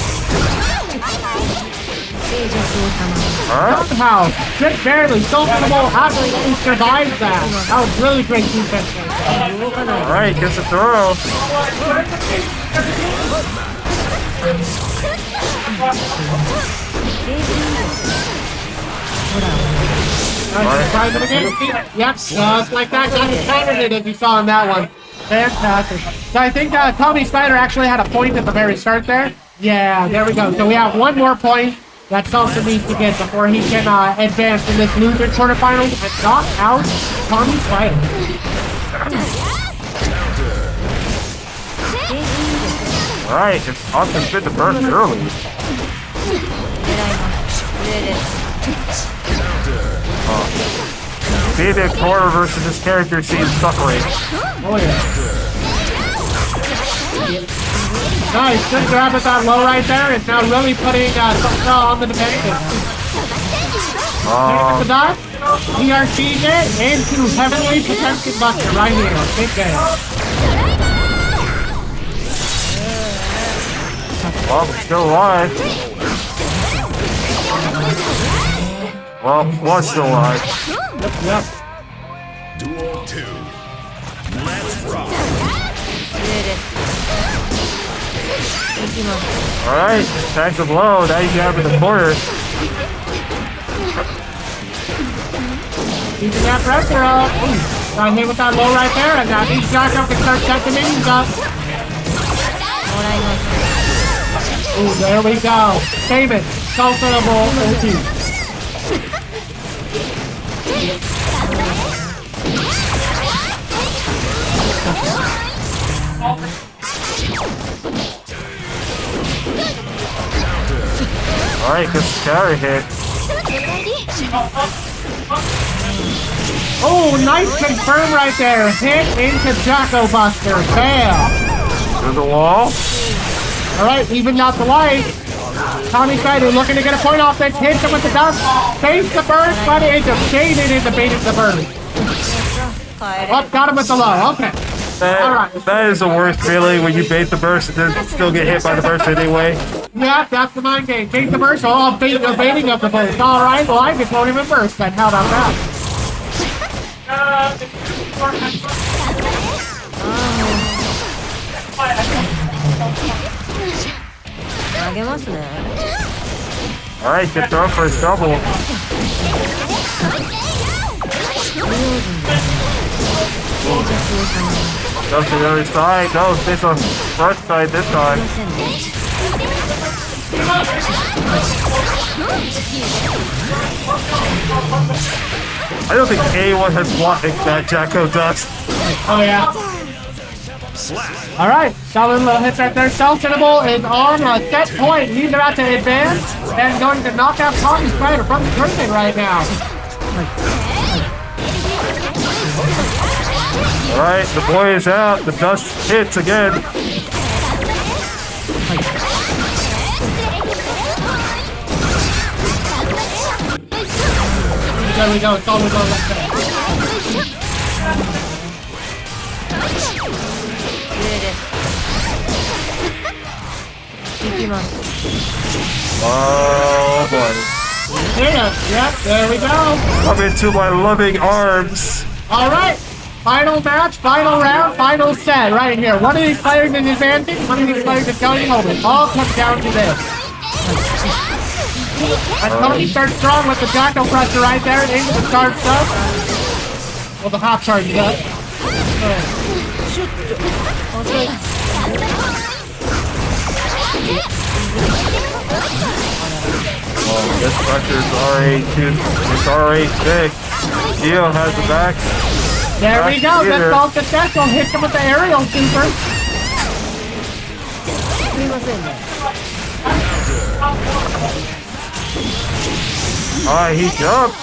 Speaker 2: Alright.
Speaker 3: Somehow, just barely, SalsaInABowl absolutely survived that. That was really great defense.
Speaker 2: Alright, gets a throw. Try them again. Yep, just like that. Got it countered it as you saw in that one. Fantastic. So I think KamiSpider actually had a point at the very start there. Yeah, there we go. So we have one more point that Salsa needs to get before he can advance in this loser quarterfinals and knock out KamiSpider. Alright, it's awesome fit to burn early. BB corner versus his character seems suffering.
Speaker 3: Oh yeah. Nice, good grab with that low right there. It's now really putting Salsa on the defensive. There's the dot. PRC'd it into heavenly protected buster right here. Big game.
Speaker 2: Well, we're still alive. Well, was still alive.
Speaker 3: Yep.
Speaker 4: Duel 2. Let's rock.
Speaker 2: Alright, attacks him low. Now you got him in the corner.
Speaker 3: Keeping that pressure up. Got hit with that low right there, and now he's Jacko can start setting the minions up. Ooh, there we go. Save it. SalsaInABowl OT.
Speaker 2: Alright, good counter hit.
Speaker 3: Oh, nice confirm right there. Hit into Jacko Buster. Bam.
Speaker 2: Through the wall.
Speaker 3: Alright, even out the white. KamiSpider looking to get a point off this. Hits him with the dust. Baits the burst, but it's a shaded into baiting the burst. Oh, got him with the low. Okay.
Speaker 2: That is the worst feeling when you bait the burst and then still get hit by the burst anyway.
Speaker 3: Yeah, that's the mind game. Bait the burst. Oh, baiting of the burst. Alright, well, I just won't even burst then. How about that?
Speaker 2: Alright, get thrown for his double. Goes to the other side. No, stays on the front side this time. I don't think anyone has blocked that Jacko does.
Speaker 3: Oh, yeah. Alright, solid little hits right there. SalsaInABowl is on a set point. He's about to advance and going to knock out KamiSpider from the tournament right now.
Speaker 2: Alright, the boy is out. The dust hits again.
Speaker 3: There we go. It's all we go left there.
Speaker 2: Oh boy.
Speaker 3: Yep, there we go.
Speaker 2: Come into my loving arms.
Speaker 3: Alright, final match, final round, final set right here. One of these players is advancing, one of these players is going home. It all comes down to this. And Tony starts strong with the Jacko pressure right there into the charge stuff. Well, the hop charge is up.
Speaker 2: Oh, this pressure is already thick. Dio has the back.
Speaker 3: There we go, that's all successful. Hits him with the aerial super.
Speaker 2: Alright, he jumped.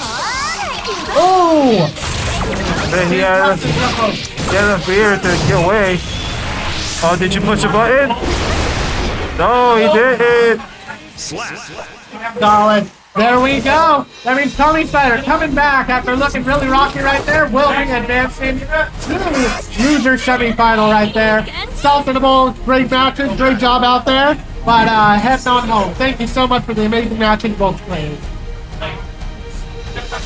Speaker 3: Oh!
Speaker 2: Then he had enough fear to get away. Oh, did you push a button? No, he didn't.
Speaker 3: Solid. There we go. That means KamiSpider coming back after looking really rocky right there. Will be advancing to loser semifinal right there. SalsaInABowl, great matches, great job out there. But heading on home. Thank you so much for the amazing matches both players.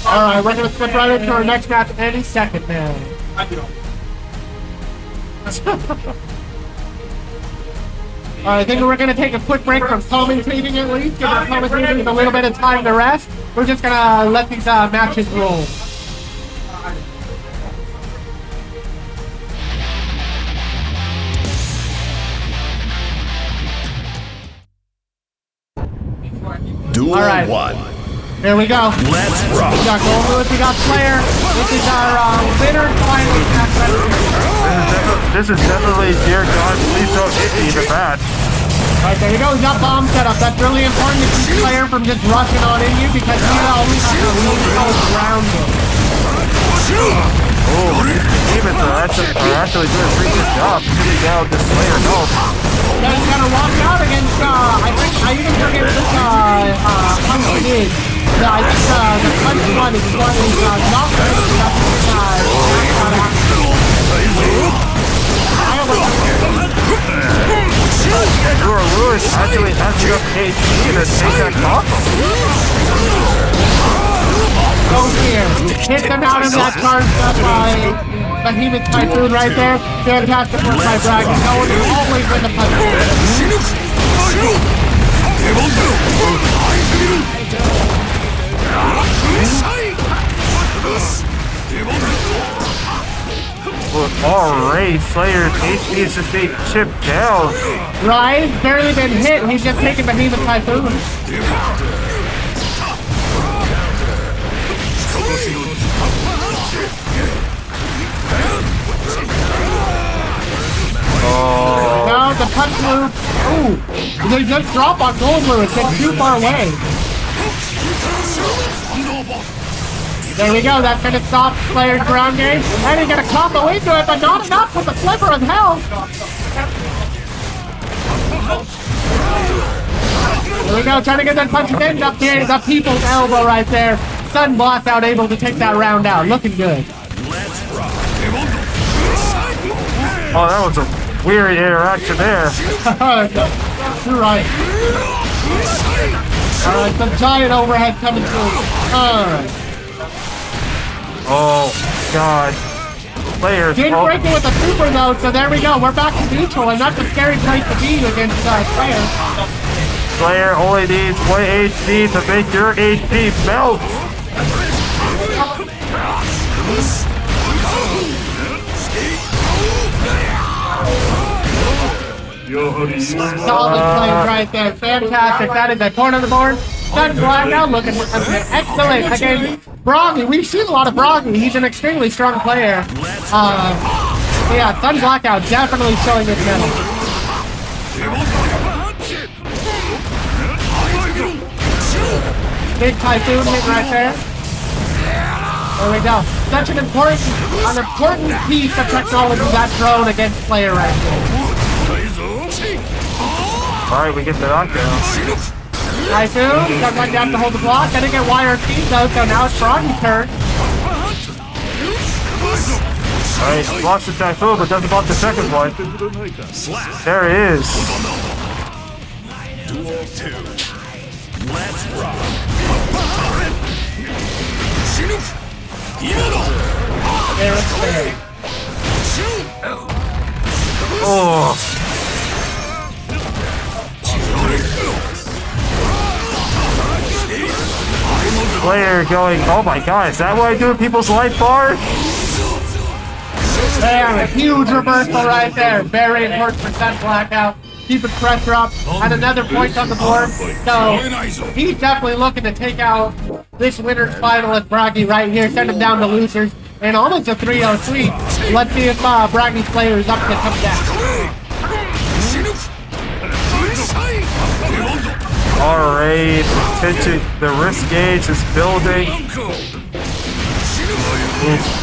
Speaker 3: Alright, we're going to slip right into our next match any second now. I think we're going to take a quick break from commentating at least. Give our commentators a little bit of time to rest. We're just going to let these matches roll.
Speaker 4: Duel
Speaker 3: Alright.
Speaker 4: 1.
Speaker 3: Here we go.
Speaker 4: Let's rock.
Speaker 3: We got Goldlewis, we got Slayer. This is our winner final match right here.
Speaker 2: This is definitely, dear God, please don't hit me in the back.
Speaker 3: Alright, there you go. We got bomb set up. That's really important to keep Slayer from just rushing on in you because he always has to lean around him.
Speaker 2: Oh, these demons are actually doing a pretty good job shooting down this Slayer. No.
Speaker 3: Yeah, he's gonna walk out against, I even took it with, Punch Kid. Yeah, I think, the Punch one is not good enough
Speaker 2: Lewis actually has enough KP to take that combo.
Speaker 3: Go here. Hit them out of that charged up Behemoth Typhoon right there. Fantastic work by Bragi. Noel is always in the punch.
Speaker 2: Alright, Slayer's HP is just being chipped down.
Speaker 3: Ryan's barely been hit. He's just taking Behemoth Typhoon.
Speaker 2: Oh.
Speaker 3: Now the punch loop. Ooh, they just drop on Goldlewis. It's too far away. There we go. That's gonna stop Slayer's ground game. And he's gonna combo into it, but not enough with a sliver of health. There we go. Trying to get that punch again. Up here, the people's elbow right there. SuddenBlackout able to take that round out. Looking good.
Speaker 2: Oh, that was a weird interaction there.
Speaker 3: You're right. Alright, some giant overhead coming through. Alright.
Speaker 2: Oh, God. Players.
Speaker 3: Didn't break it with a super though, so there we go. We're back to neutral, and that's a scary place to be against Slayer.
Speaker 2: Slayer only needs 1 HP to make your HP melt.
Speaker 3: Solid play right there. Fantastic. That is a point on the board. SuddenBlackout looking excellent against Bragi. We've seen a lot of Bragi. He's an extremely strong player. Yeah, SuddenBlackout definitely showing his mettle. Big Typhoon hit right there. There we go. Such an important piece of technology that's thrown against player right there.
Speaker 2: Alright, we get the knockdown.
Speaker 3: Typhoon, looks like you have to hold the block. Gonna get YRC though, so now it's Bragi's turn.
Speaker 2: Alright, blocks the Typhoon, but doesn't block the second one. There it is.
Speaker 4: Duel 2. Let's rock.
Speaker 3: There it's there.
Speaker 2: Oh. Player going, oh my god, is that what I do with people's life bar?
Speaker 3: There, a huge reversal right there. Very important for SuddenBlackout. Keeping pressure up, and another point on the board. So he's definitely looking to take out this winner's finalist, Bragi, right here. Send him down to losers. And almost a 3-0 Let's see if Bragi's player is up to come down.
Speaker 2: Alright, attention, the risk gauge is building.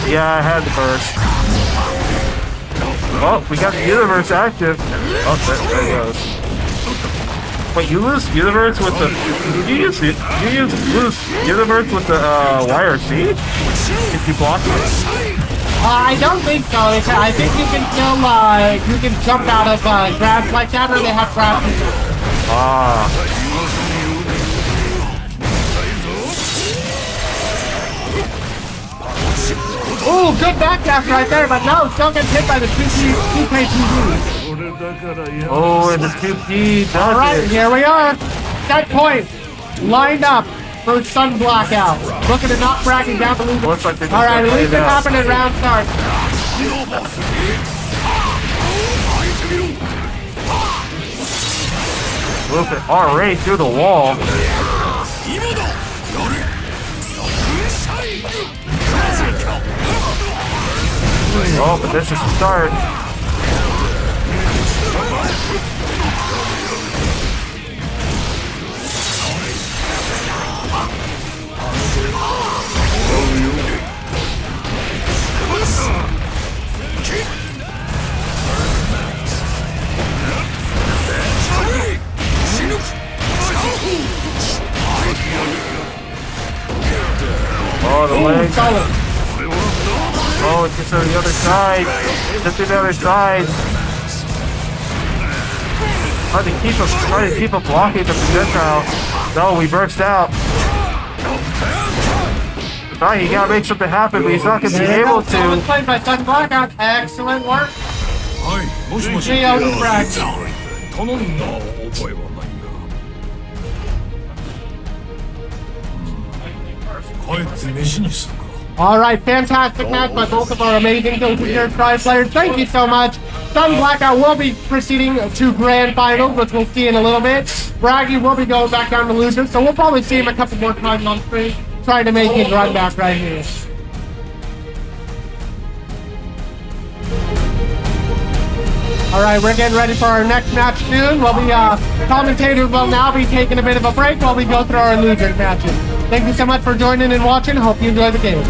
Speaker 2: Yeah, I had the burst. Oh, we got the universe active. Oh, there it goes. Wait, you lose universe with the... You lose universe with the YRC? If you block it?
Speaker 3: I don't think so. I think you can still, you can jump out of grabs like that, or they have grabs.
Speaker 2: Ah.
Speaker 3: Ooh, good backdash right there, but no, still gets hit by the 2K2V.
Speaker 2: Oh, and the 2P does
Speaker 3: Alright,
Speaker 2: it.
Speaker 3: here we are. Set point. Lined up for SuddenBlackout. Looking to knock Bragi down the loser.
Speaker 2: Looks like they just
Speaker 3: Alright, at
Speaker 2: got
Speaker 3: least
Speaker 2: played
Speaker 3: it
Speaker 2: out.
Speaker 3: happened at round start.
Speaker 2: Look at alright through the wall. Oh, but this is the start. Oh, the legs. Oh, it gets on the other side. Just to the other side. Trying to keep him blocking the projectile. No, we burst out. Right, he gotta make something happen, but he's not gonna be able to.
Speaker 3: Played by SuddenBlackout. Excellent work. 3-0 to Bragi.
Speaker 1: 頼んだ覚えはないが帰って飯にするか
Speaker 3: All right, fantastic match by both of our amazing Guilty Gear Strive players. Thank you so much. SuddenBlackout will be proceeding to Grand Finals, which we'll see in a little bit. Bragi will be going back down to losers, so we'll probably see him a couple more times on screen, trying to make his run back right here. All right, we're getting ready for our next match soon. We'll be, commentators will now be taking a bit of a break while we go through our losers matches. Thank you so much for joining and watching. Hope you enjoy the game.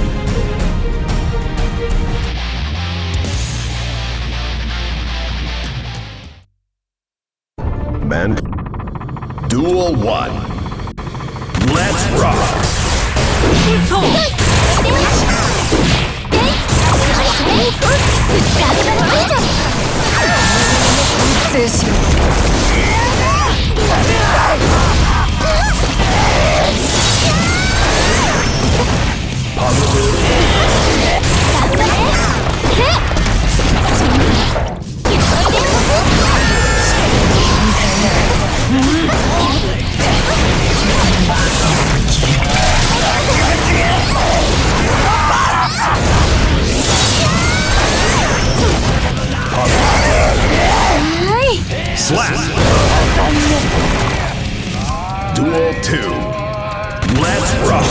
Speaker 4: Man. Duel 1. Let's rock! Slap! Duel 2. Let's rock!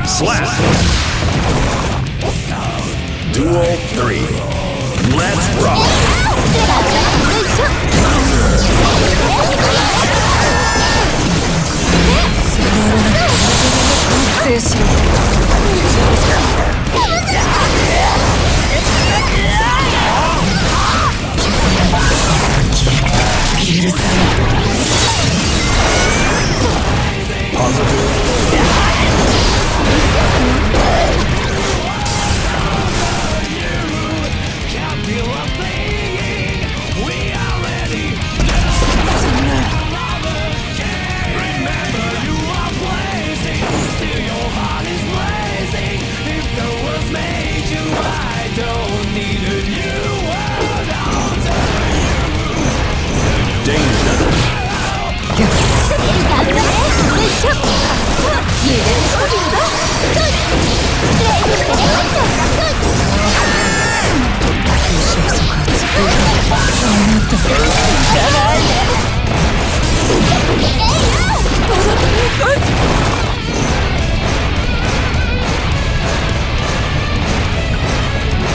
Speaker 4: Slap! Duel 3. Let's rock!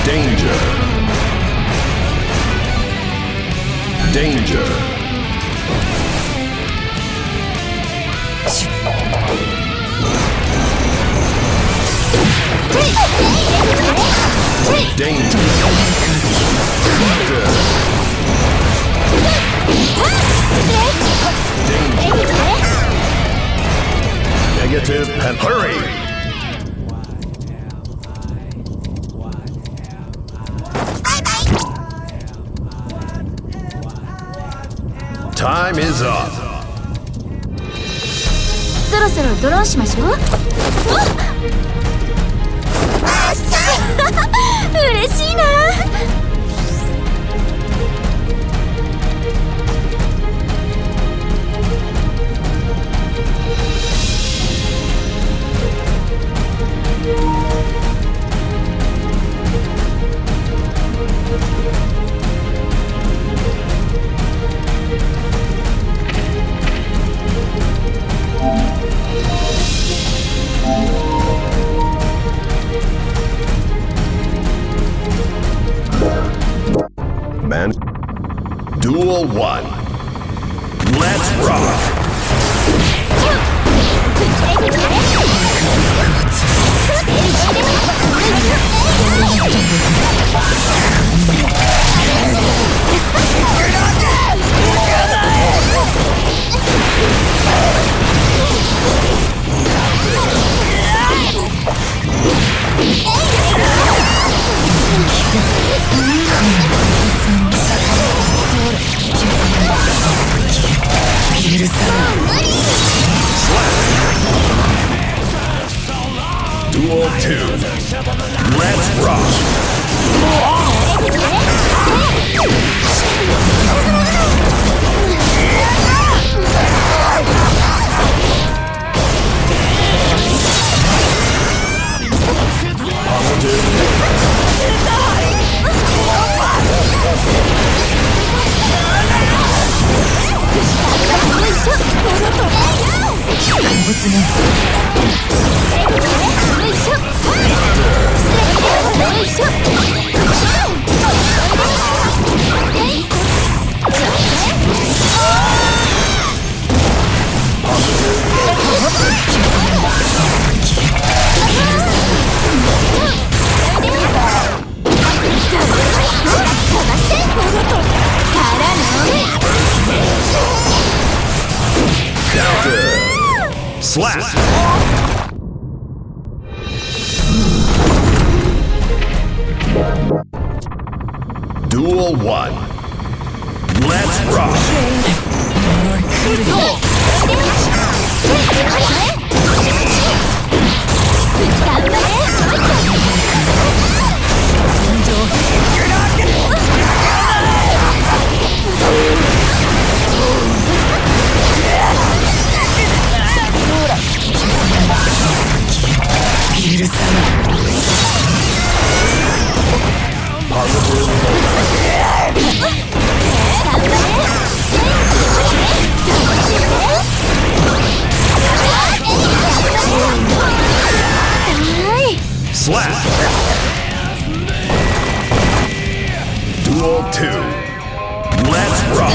Speaker 4: Danger. Danger. Danger. Negative and hurry. Time is up.
Speaker 5: そろそろドローしましょう。嬉しいな。
Speaker 4: Man. Duel 1. Let's rock! Duel 2. Let's rock. Slap! Duel 1. Let's rock! Slap! Duel 2. Let's rock!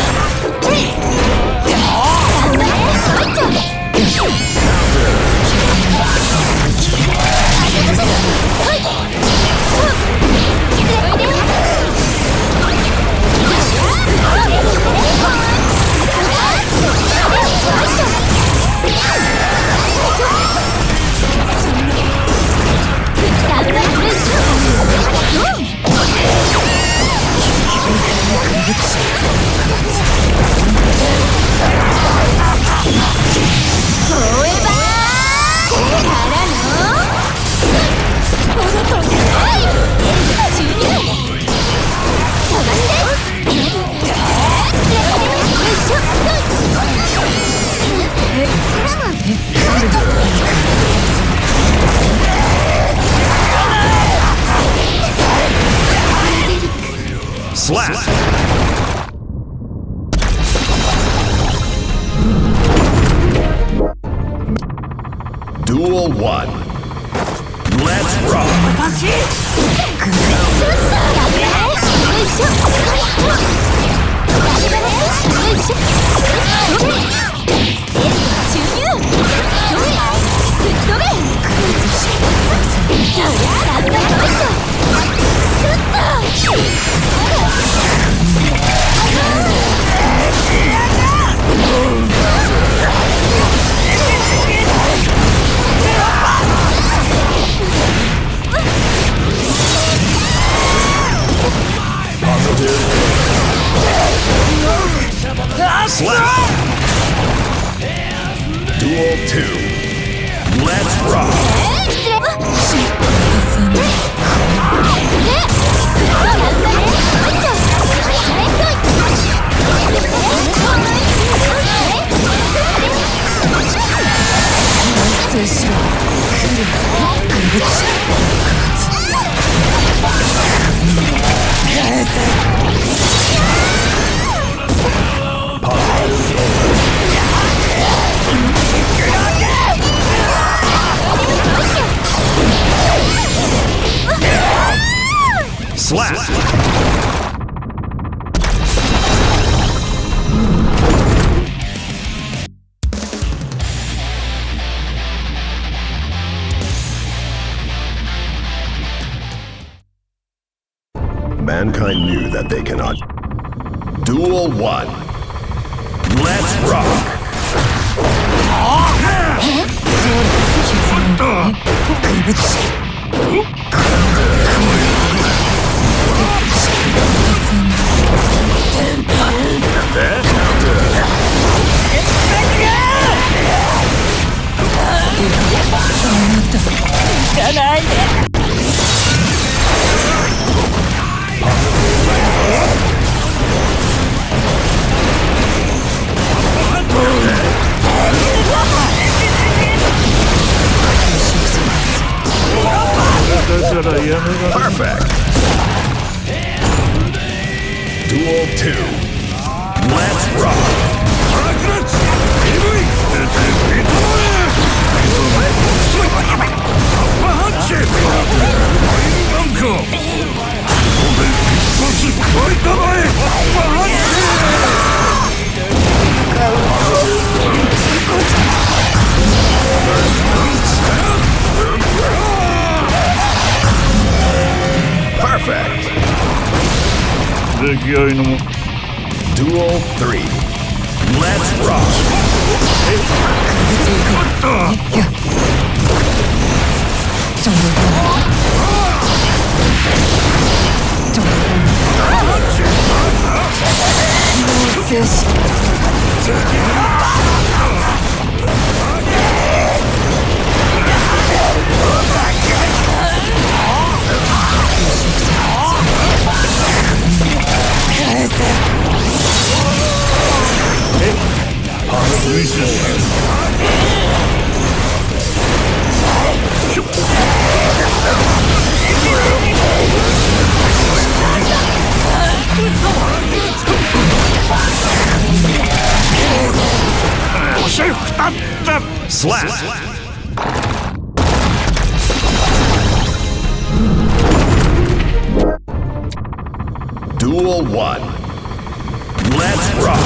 Speaker 4: Slap! Duel 1. Let's rock! Slap! Duel 2. Let's rock! Slap! Mankind knew that they cannot. Duel 1. Let's rock! Perfect. Duel 2. Let's rock. Perfect. Duel 3. Let's rock. Slap. Duel 1. Let's rock.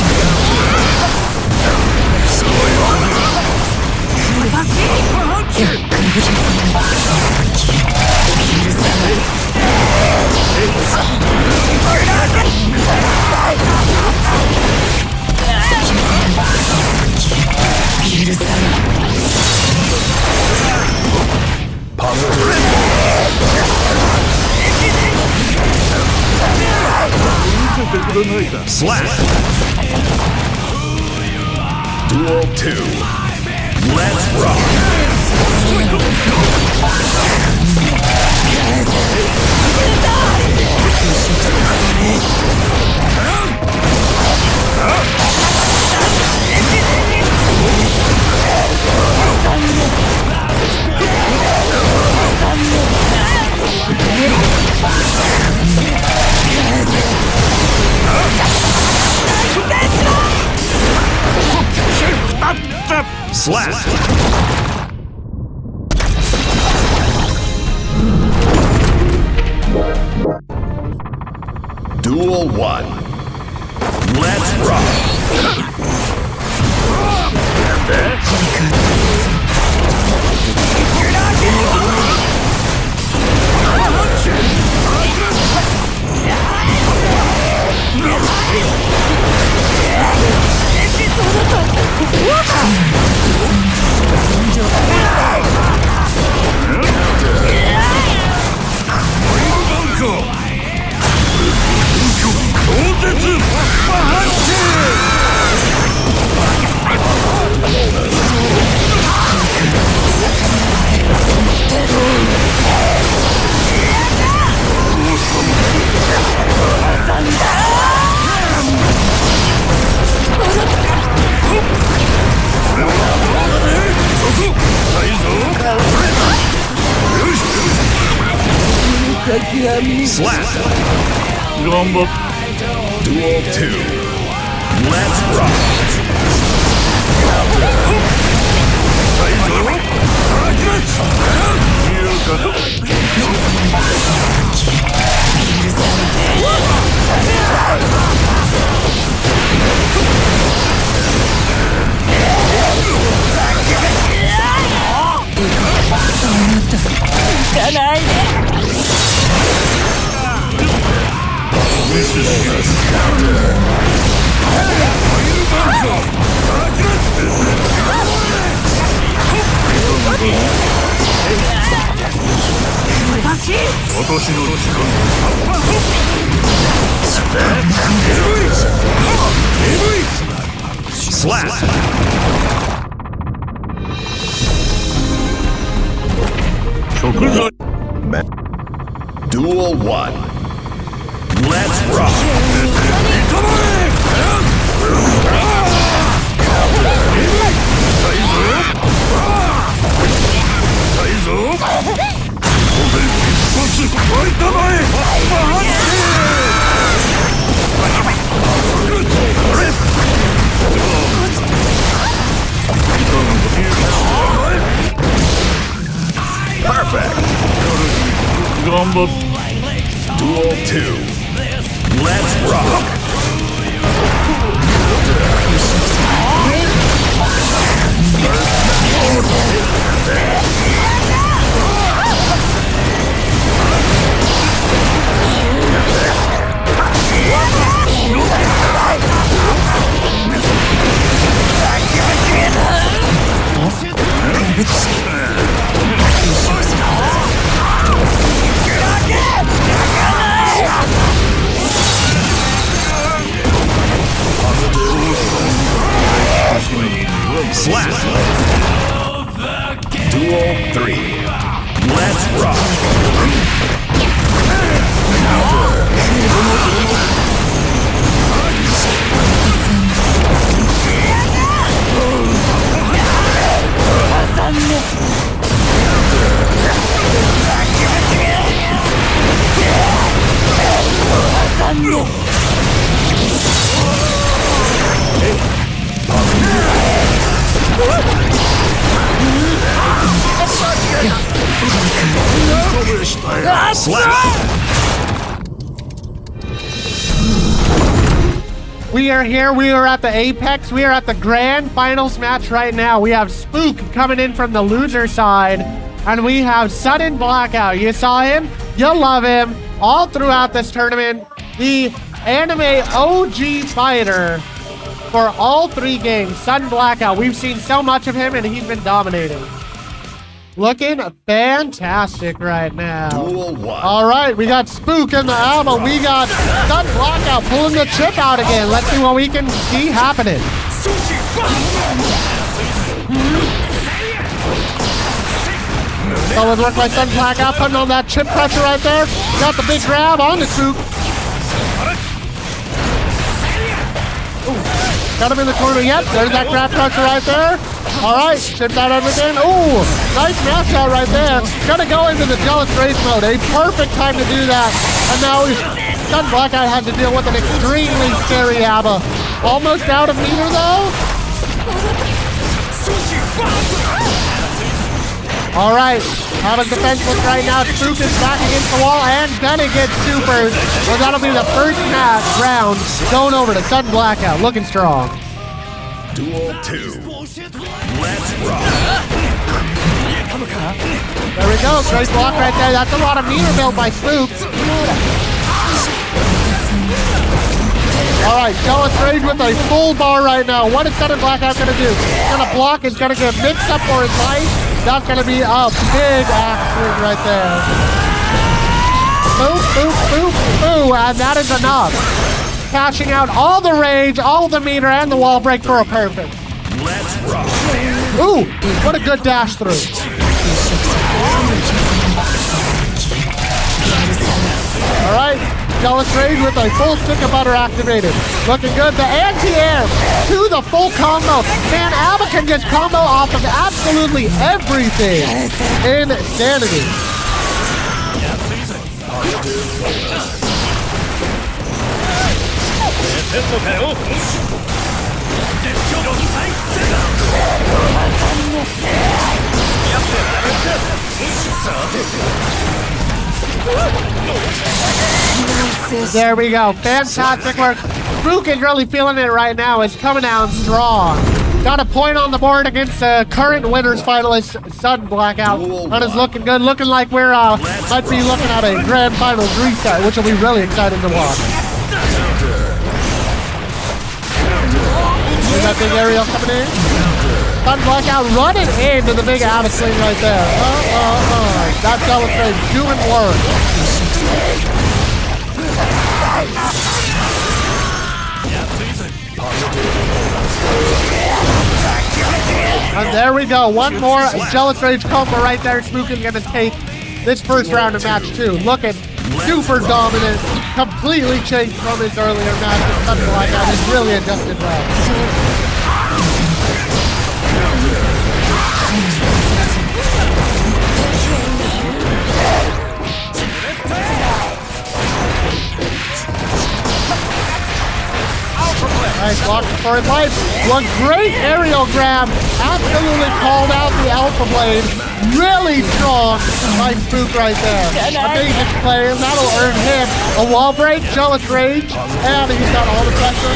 Speaker 4: Slap. Duel 2. Let's rock. Slap. Duel 1. Let's rock. Slap. Duel 2. Let's rock. Slap. Duel 1. Let's rock! Perfect! Duel 2. Let's rock! Slap! Duel 3. Let's rock!
Speaker 3: We are here. We are at the Apex. We are at the grand finals match right now. We have Spook coming in from the loser side, and we have SuddenBlackout. You saw him. You'll love him all throughout this tournament. The anime OG fighter for all 3 games, SuddenBlackout. We've seen so much of him, and he's been dominating. Looking fantastic right now.
Speaker 4: Duel 1.
Speaker 3: All right, we got Spook in the album. We got SuddenBlackout pulling the chip out again. Let's see what we can see happening. So it looks like SuddenBlackout putting on that chip pressure right there. Got the big grab on the Spook. Ooh, got him in the corner yet. There's that grab pressure right there. All right, chips out everything. Ooh, nice smash out right there. Gonna go into the jealous race mode. A perfect time to do that. And now SuddenBlackout has to deal with an extremely scary A.B.A. Almost out of meter though. All right, A.B.A's defenseless right now. Spook is back against the wall and gonna get super. Well, that'll be the first match round going over to SuddenBlackout. Looking strong.
Speaker 4: Duel 2. Let's rock!
Speaker 3: There we go, great block right there. That's a lot of meter build by Spook. All right, jealous rage with a full bar right now. What is SuddenBlackout gonna do? He's gonna block, he's gonna get mixed up for his life. That's gonna be a big axe swing right there. Boop, boop, boop, boo, and that is enough. Cashing out all the rage, all the meter, and the wall break for a perfect.
Speaker 4: Let's rock!
Speaker 3: Ooh, what a good dash through. All right, jealous rage with a full stick of butter activated. Looking good. The anti-air to the full combo. Man, A.B.A. can just combo off of absolutely everything. Insanity. There we go. Fantastic work. Spook is really feeling it right now. It's coming out strong. Got a point on the board against the current winners finalist, SuddenBlackout. That is looking good. Looking like we're might be looking at a grand finals reset, which will be really exciting to watch. There's that big aerial coming in. SuddenBlackout running into the big A.B.A. swing right there. That jealous rage doing work. And there we go. One more jealous rage combo right there. Spook is gonna take this first round of match 2. Looking super dominant, completely changed from his earlier match with SuddenBlackout. It's really adjusted well. Nice block for his life. One great aerial grab. Absolutely called out the Alpha Blade. Really strong by Spook right there. Amazing play, and that'll earn him a wall break, jealous rage, and he's got all the pressure.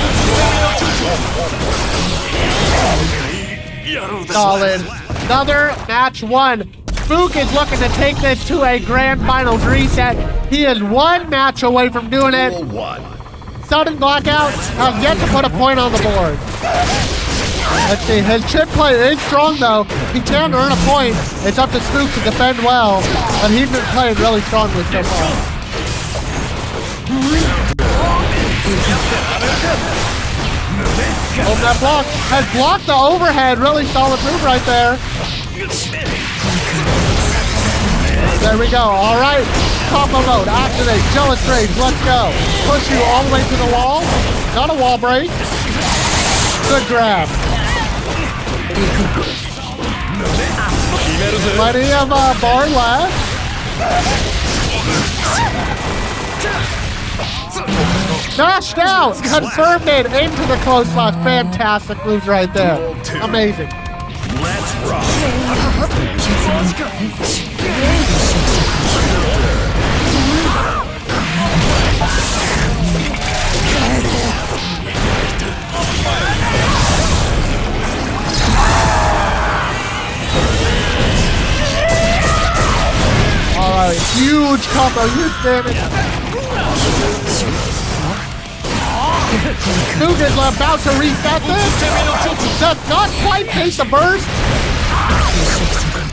Speaker 3: Solid. Another match 1. Spook is looking to take this to a grand finals reset. He is 1 match away from doing it. SuddenBlackout has yet to put a point on the board. Let's see, his chip play is strong though. He can earn a point. It's up to Spook to defend well, but he's been playing really strongly so far. Open that block. Has blocked the overhead. Really solid move right there. There we go. All right. Combo mode, activate, jealous rage, let's go. Push you all the way to the wall. Not a wall break. Good grab. Plenty of bar left. Dashed out, confirmed it into the close slot. Fantastic moves right there. Amazing.
Speaker 4: Let's rock.
Speaker 3: Alright, huge combo, huge damage. Spook is about to reset this. Does not quite take the burst.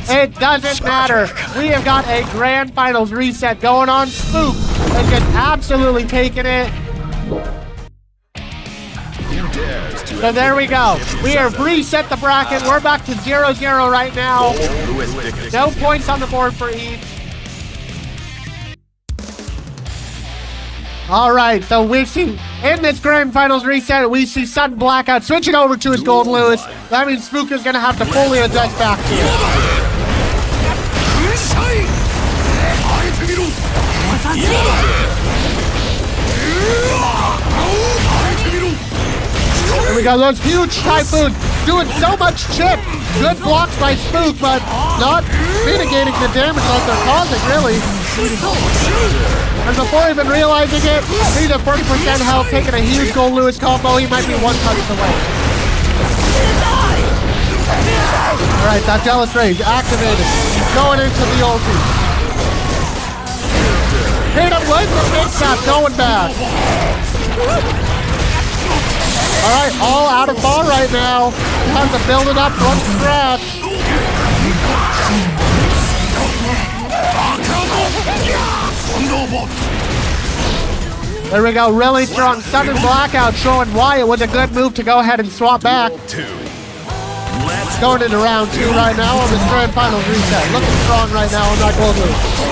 Speaker 3: It doesn't matter. We have got a grand finals reset going on. Spook is just absolutely taking it. So there we go. We have reset the bracket. We're back to 0-0 right now. No points on the board for each. All right, so we see in this grand finals reset, we see SuddenBlackout switching over to his Goldlewis. That means Spook is going to have to fully adjust back to it. There we go, those huge typhoons doing so much chip. Good blocks by Spook, but not mitigating the damage that they're causing, really. And before even realizing it, he's at 40% health, taking a huge Goldlewis combo. He might be 1 touch away. Alright, that jealous rage activated. Going into the ulti. Hit him with the mix-up, going bad. Alright, all out of bar right now. Has to build it up from scratch. There we go, really strong SuddenBlackout showing why it was a good move to go ahead and swap back. Going into round 2 right now on this grand finals reset. Looking strong right now on that Goldlewis.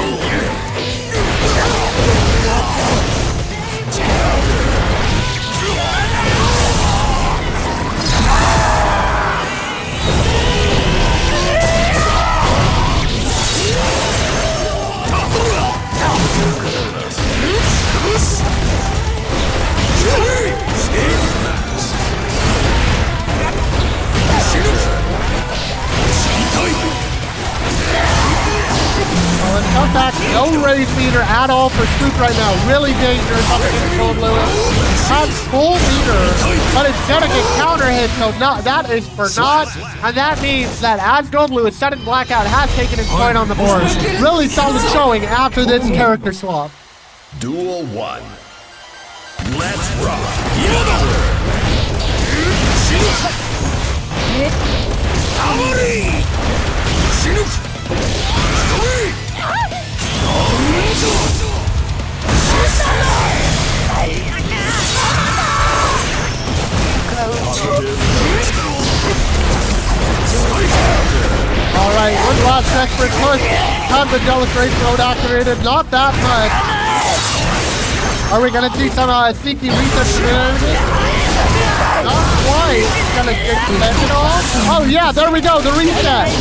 Speaker 3: Come back, no raise meter at all for Spook right now. Really dangerous up against Goldlewis. Has full meter, but it's gonna get counter hit, so that is for naught. And that means that as Goldlewis, SuddenBlackout has taken his point on the board. Really solid showing after this character swap.
Speaker 4: Duel 1. Let's rock.
Speaker 3: Alright, good luck. last desperate push. Tons of Jealous Rage mode activated. Not that much. Are we gonna see some sneaky reset shenanigans? Not quite. It's gonna extend it all. Oh yeah, there we go. The reset.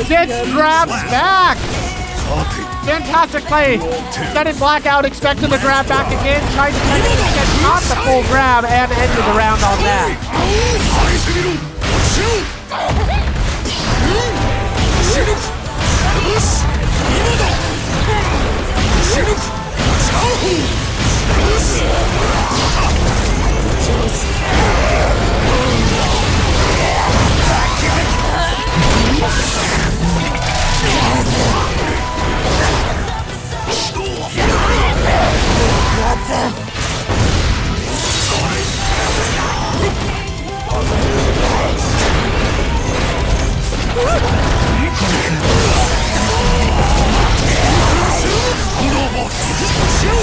Speaker 3: Gets grabs back. Fantastic play. SuddenBlackout expecting the grab back again. Tried to catch it, not the full grab, and ended the round on that.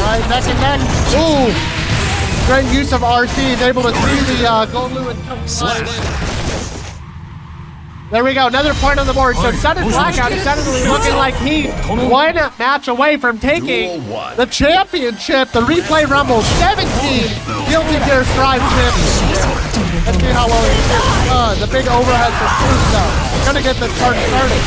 Speaker 3: Alright, neck and neck. Ooh! Great use of RC. Is able to see the Goldlewis coming. There we go, another point on the board. So SuddenBlackout is suddenly looking like he's one match away from taking the championship. The replay rumble 17 Guilty Gear Strive champion. Let's see how well he does. The big overhead for Spook though. Gonna get this part started.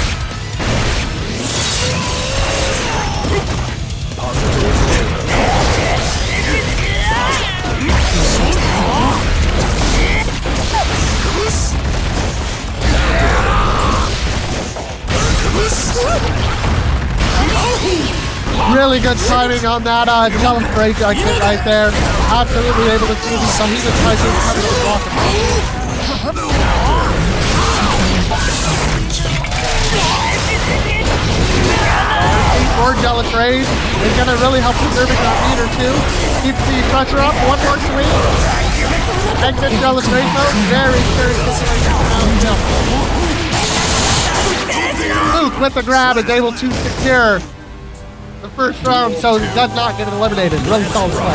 Speaker 3: Really good timing on that Jealous Rage exit right there. Absolutely able to see the Sahita tries to cover the block. Or Jealous Rage is going to really help preserving that meter too. Keeps the pressure up. One more swing. Exit Jealous Rage mode. Very serious situation. Spook with the grab is able to secure the first round, so it does not get eliminated. Really solid play.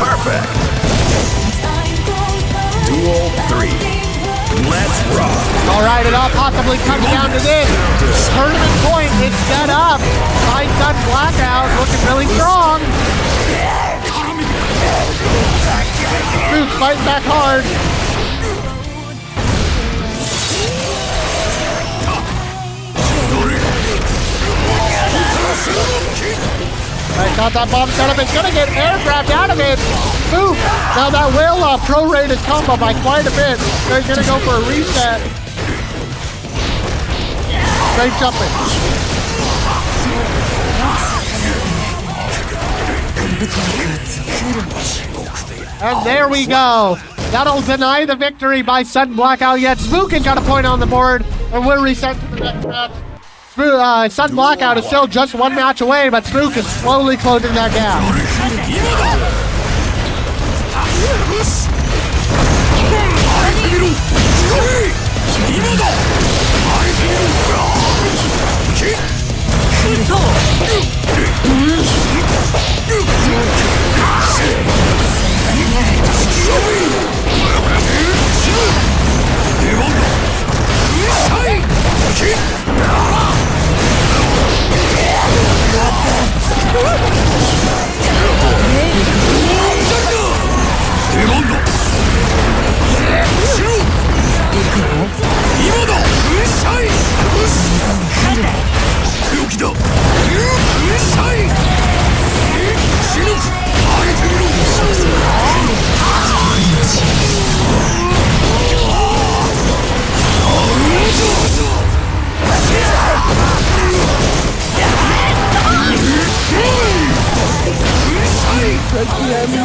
Speaker 4: Perfect. Duel 3. Let's rock.
Speaker 3: All right, it all possibly comes down to this. Tournament point is set up by SuddenBlackout, looking really strong. Spook fighting back hard. Alright, got that bomb set up. It's gonna get air grabbed out of it. Spook. Now that will prorate his combo by quite a bit. So he's gonna go for a reset. Straight jumping. And there we go. That'll deny the victory by SuddenBlackout, yet Spook has got a point on the board, and we're reset to the next match. SuddenBlackout is still just one match away, but Spook is slowly closing that gap.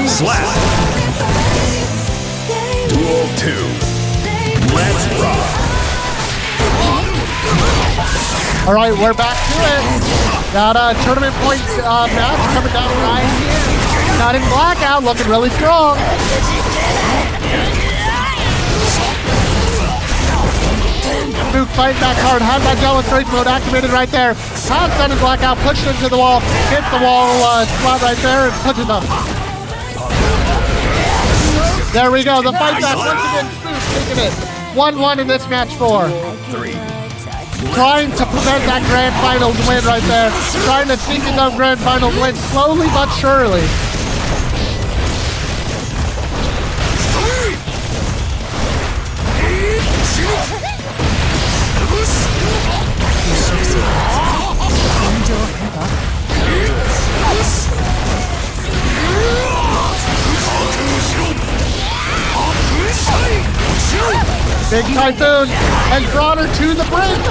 Speaker 4: Slap. Duel 2. Let's rock.
Speaker 3: All right, we're back to it. Got a tournament points match coming down right here. SuddenBlackout looking really strong. Spook fighting back hard. Had that jealous rage mode activated right there. Had SuddenBlackout pushed into the wall. Hits the wall spot right there and pushes up. There we go. The fight back once again. Spook taking it. 1-1 in this match 4. Trying to prevent that Grand Finals win right there. Trying to sneak in those Grand Finals win slowly but surely. Big Typhoon has brought her to the brink.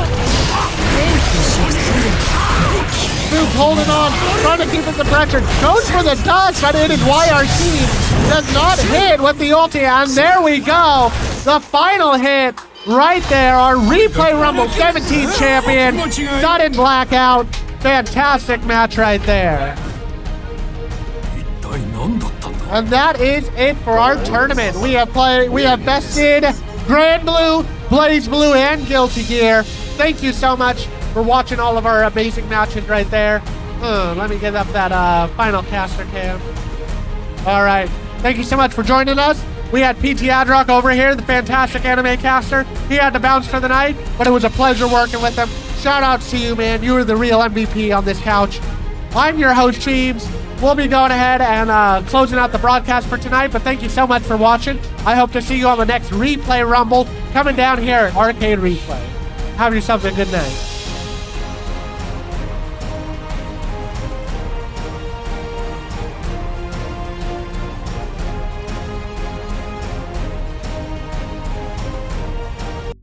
Speaker 3: Spook holding on, trying to keep it the pressure. Goes for the dodge, but it is YRC. Does not hit with the ulti, and there we go. The final hit right there. Our Replay Rumble 17 champion, SuddenBlackout. Fantastic match right there. And that is it for our tournament. We have bested Grand Blue, Blaze Blue, and Guilty Gear. Thank you so much for watching all of our amazing matches right there. Let me get up that final caster cam. All right. Thank you so much for joining us. We had PTAdrock over here, the fantastic anime caster. He had to bounce for the night, but it was a pleasure working with him. Shout out to you, man. You were the real MVP on this couch. I'm your host, Cheebs. We'll be going ahead and closing out the broadcast for tonight, but thank you so much for watching. I hope to see you on the next Replay Rumble coming down here at Arcade Replay. Have yourselves a good night.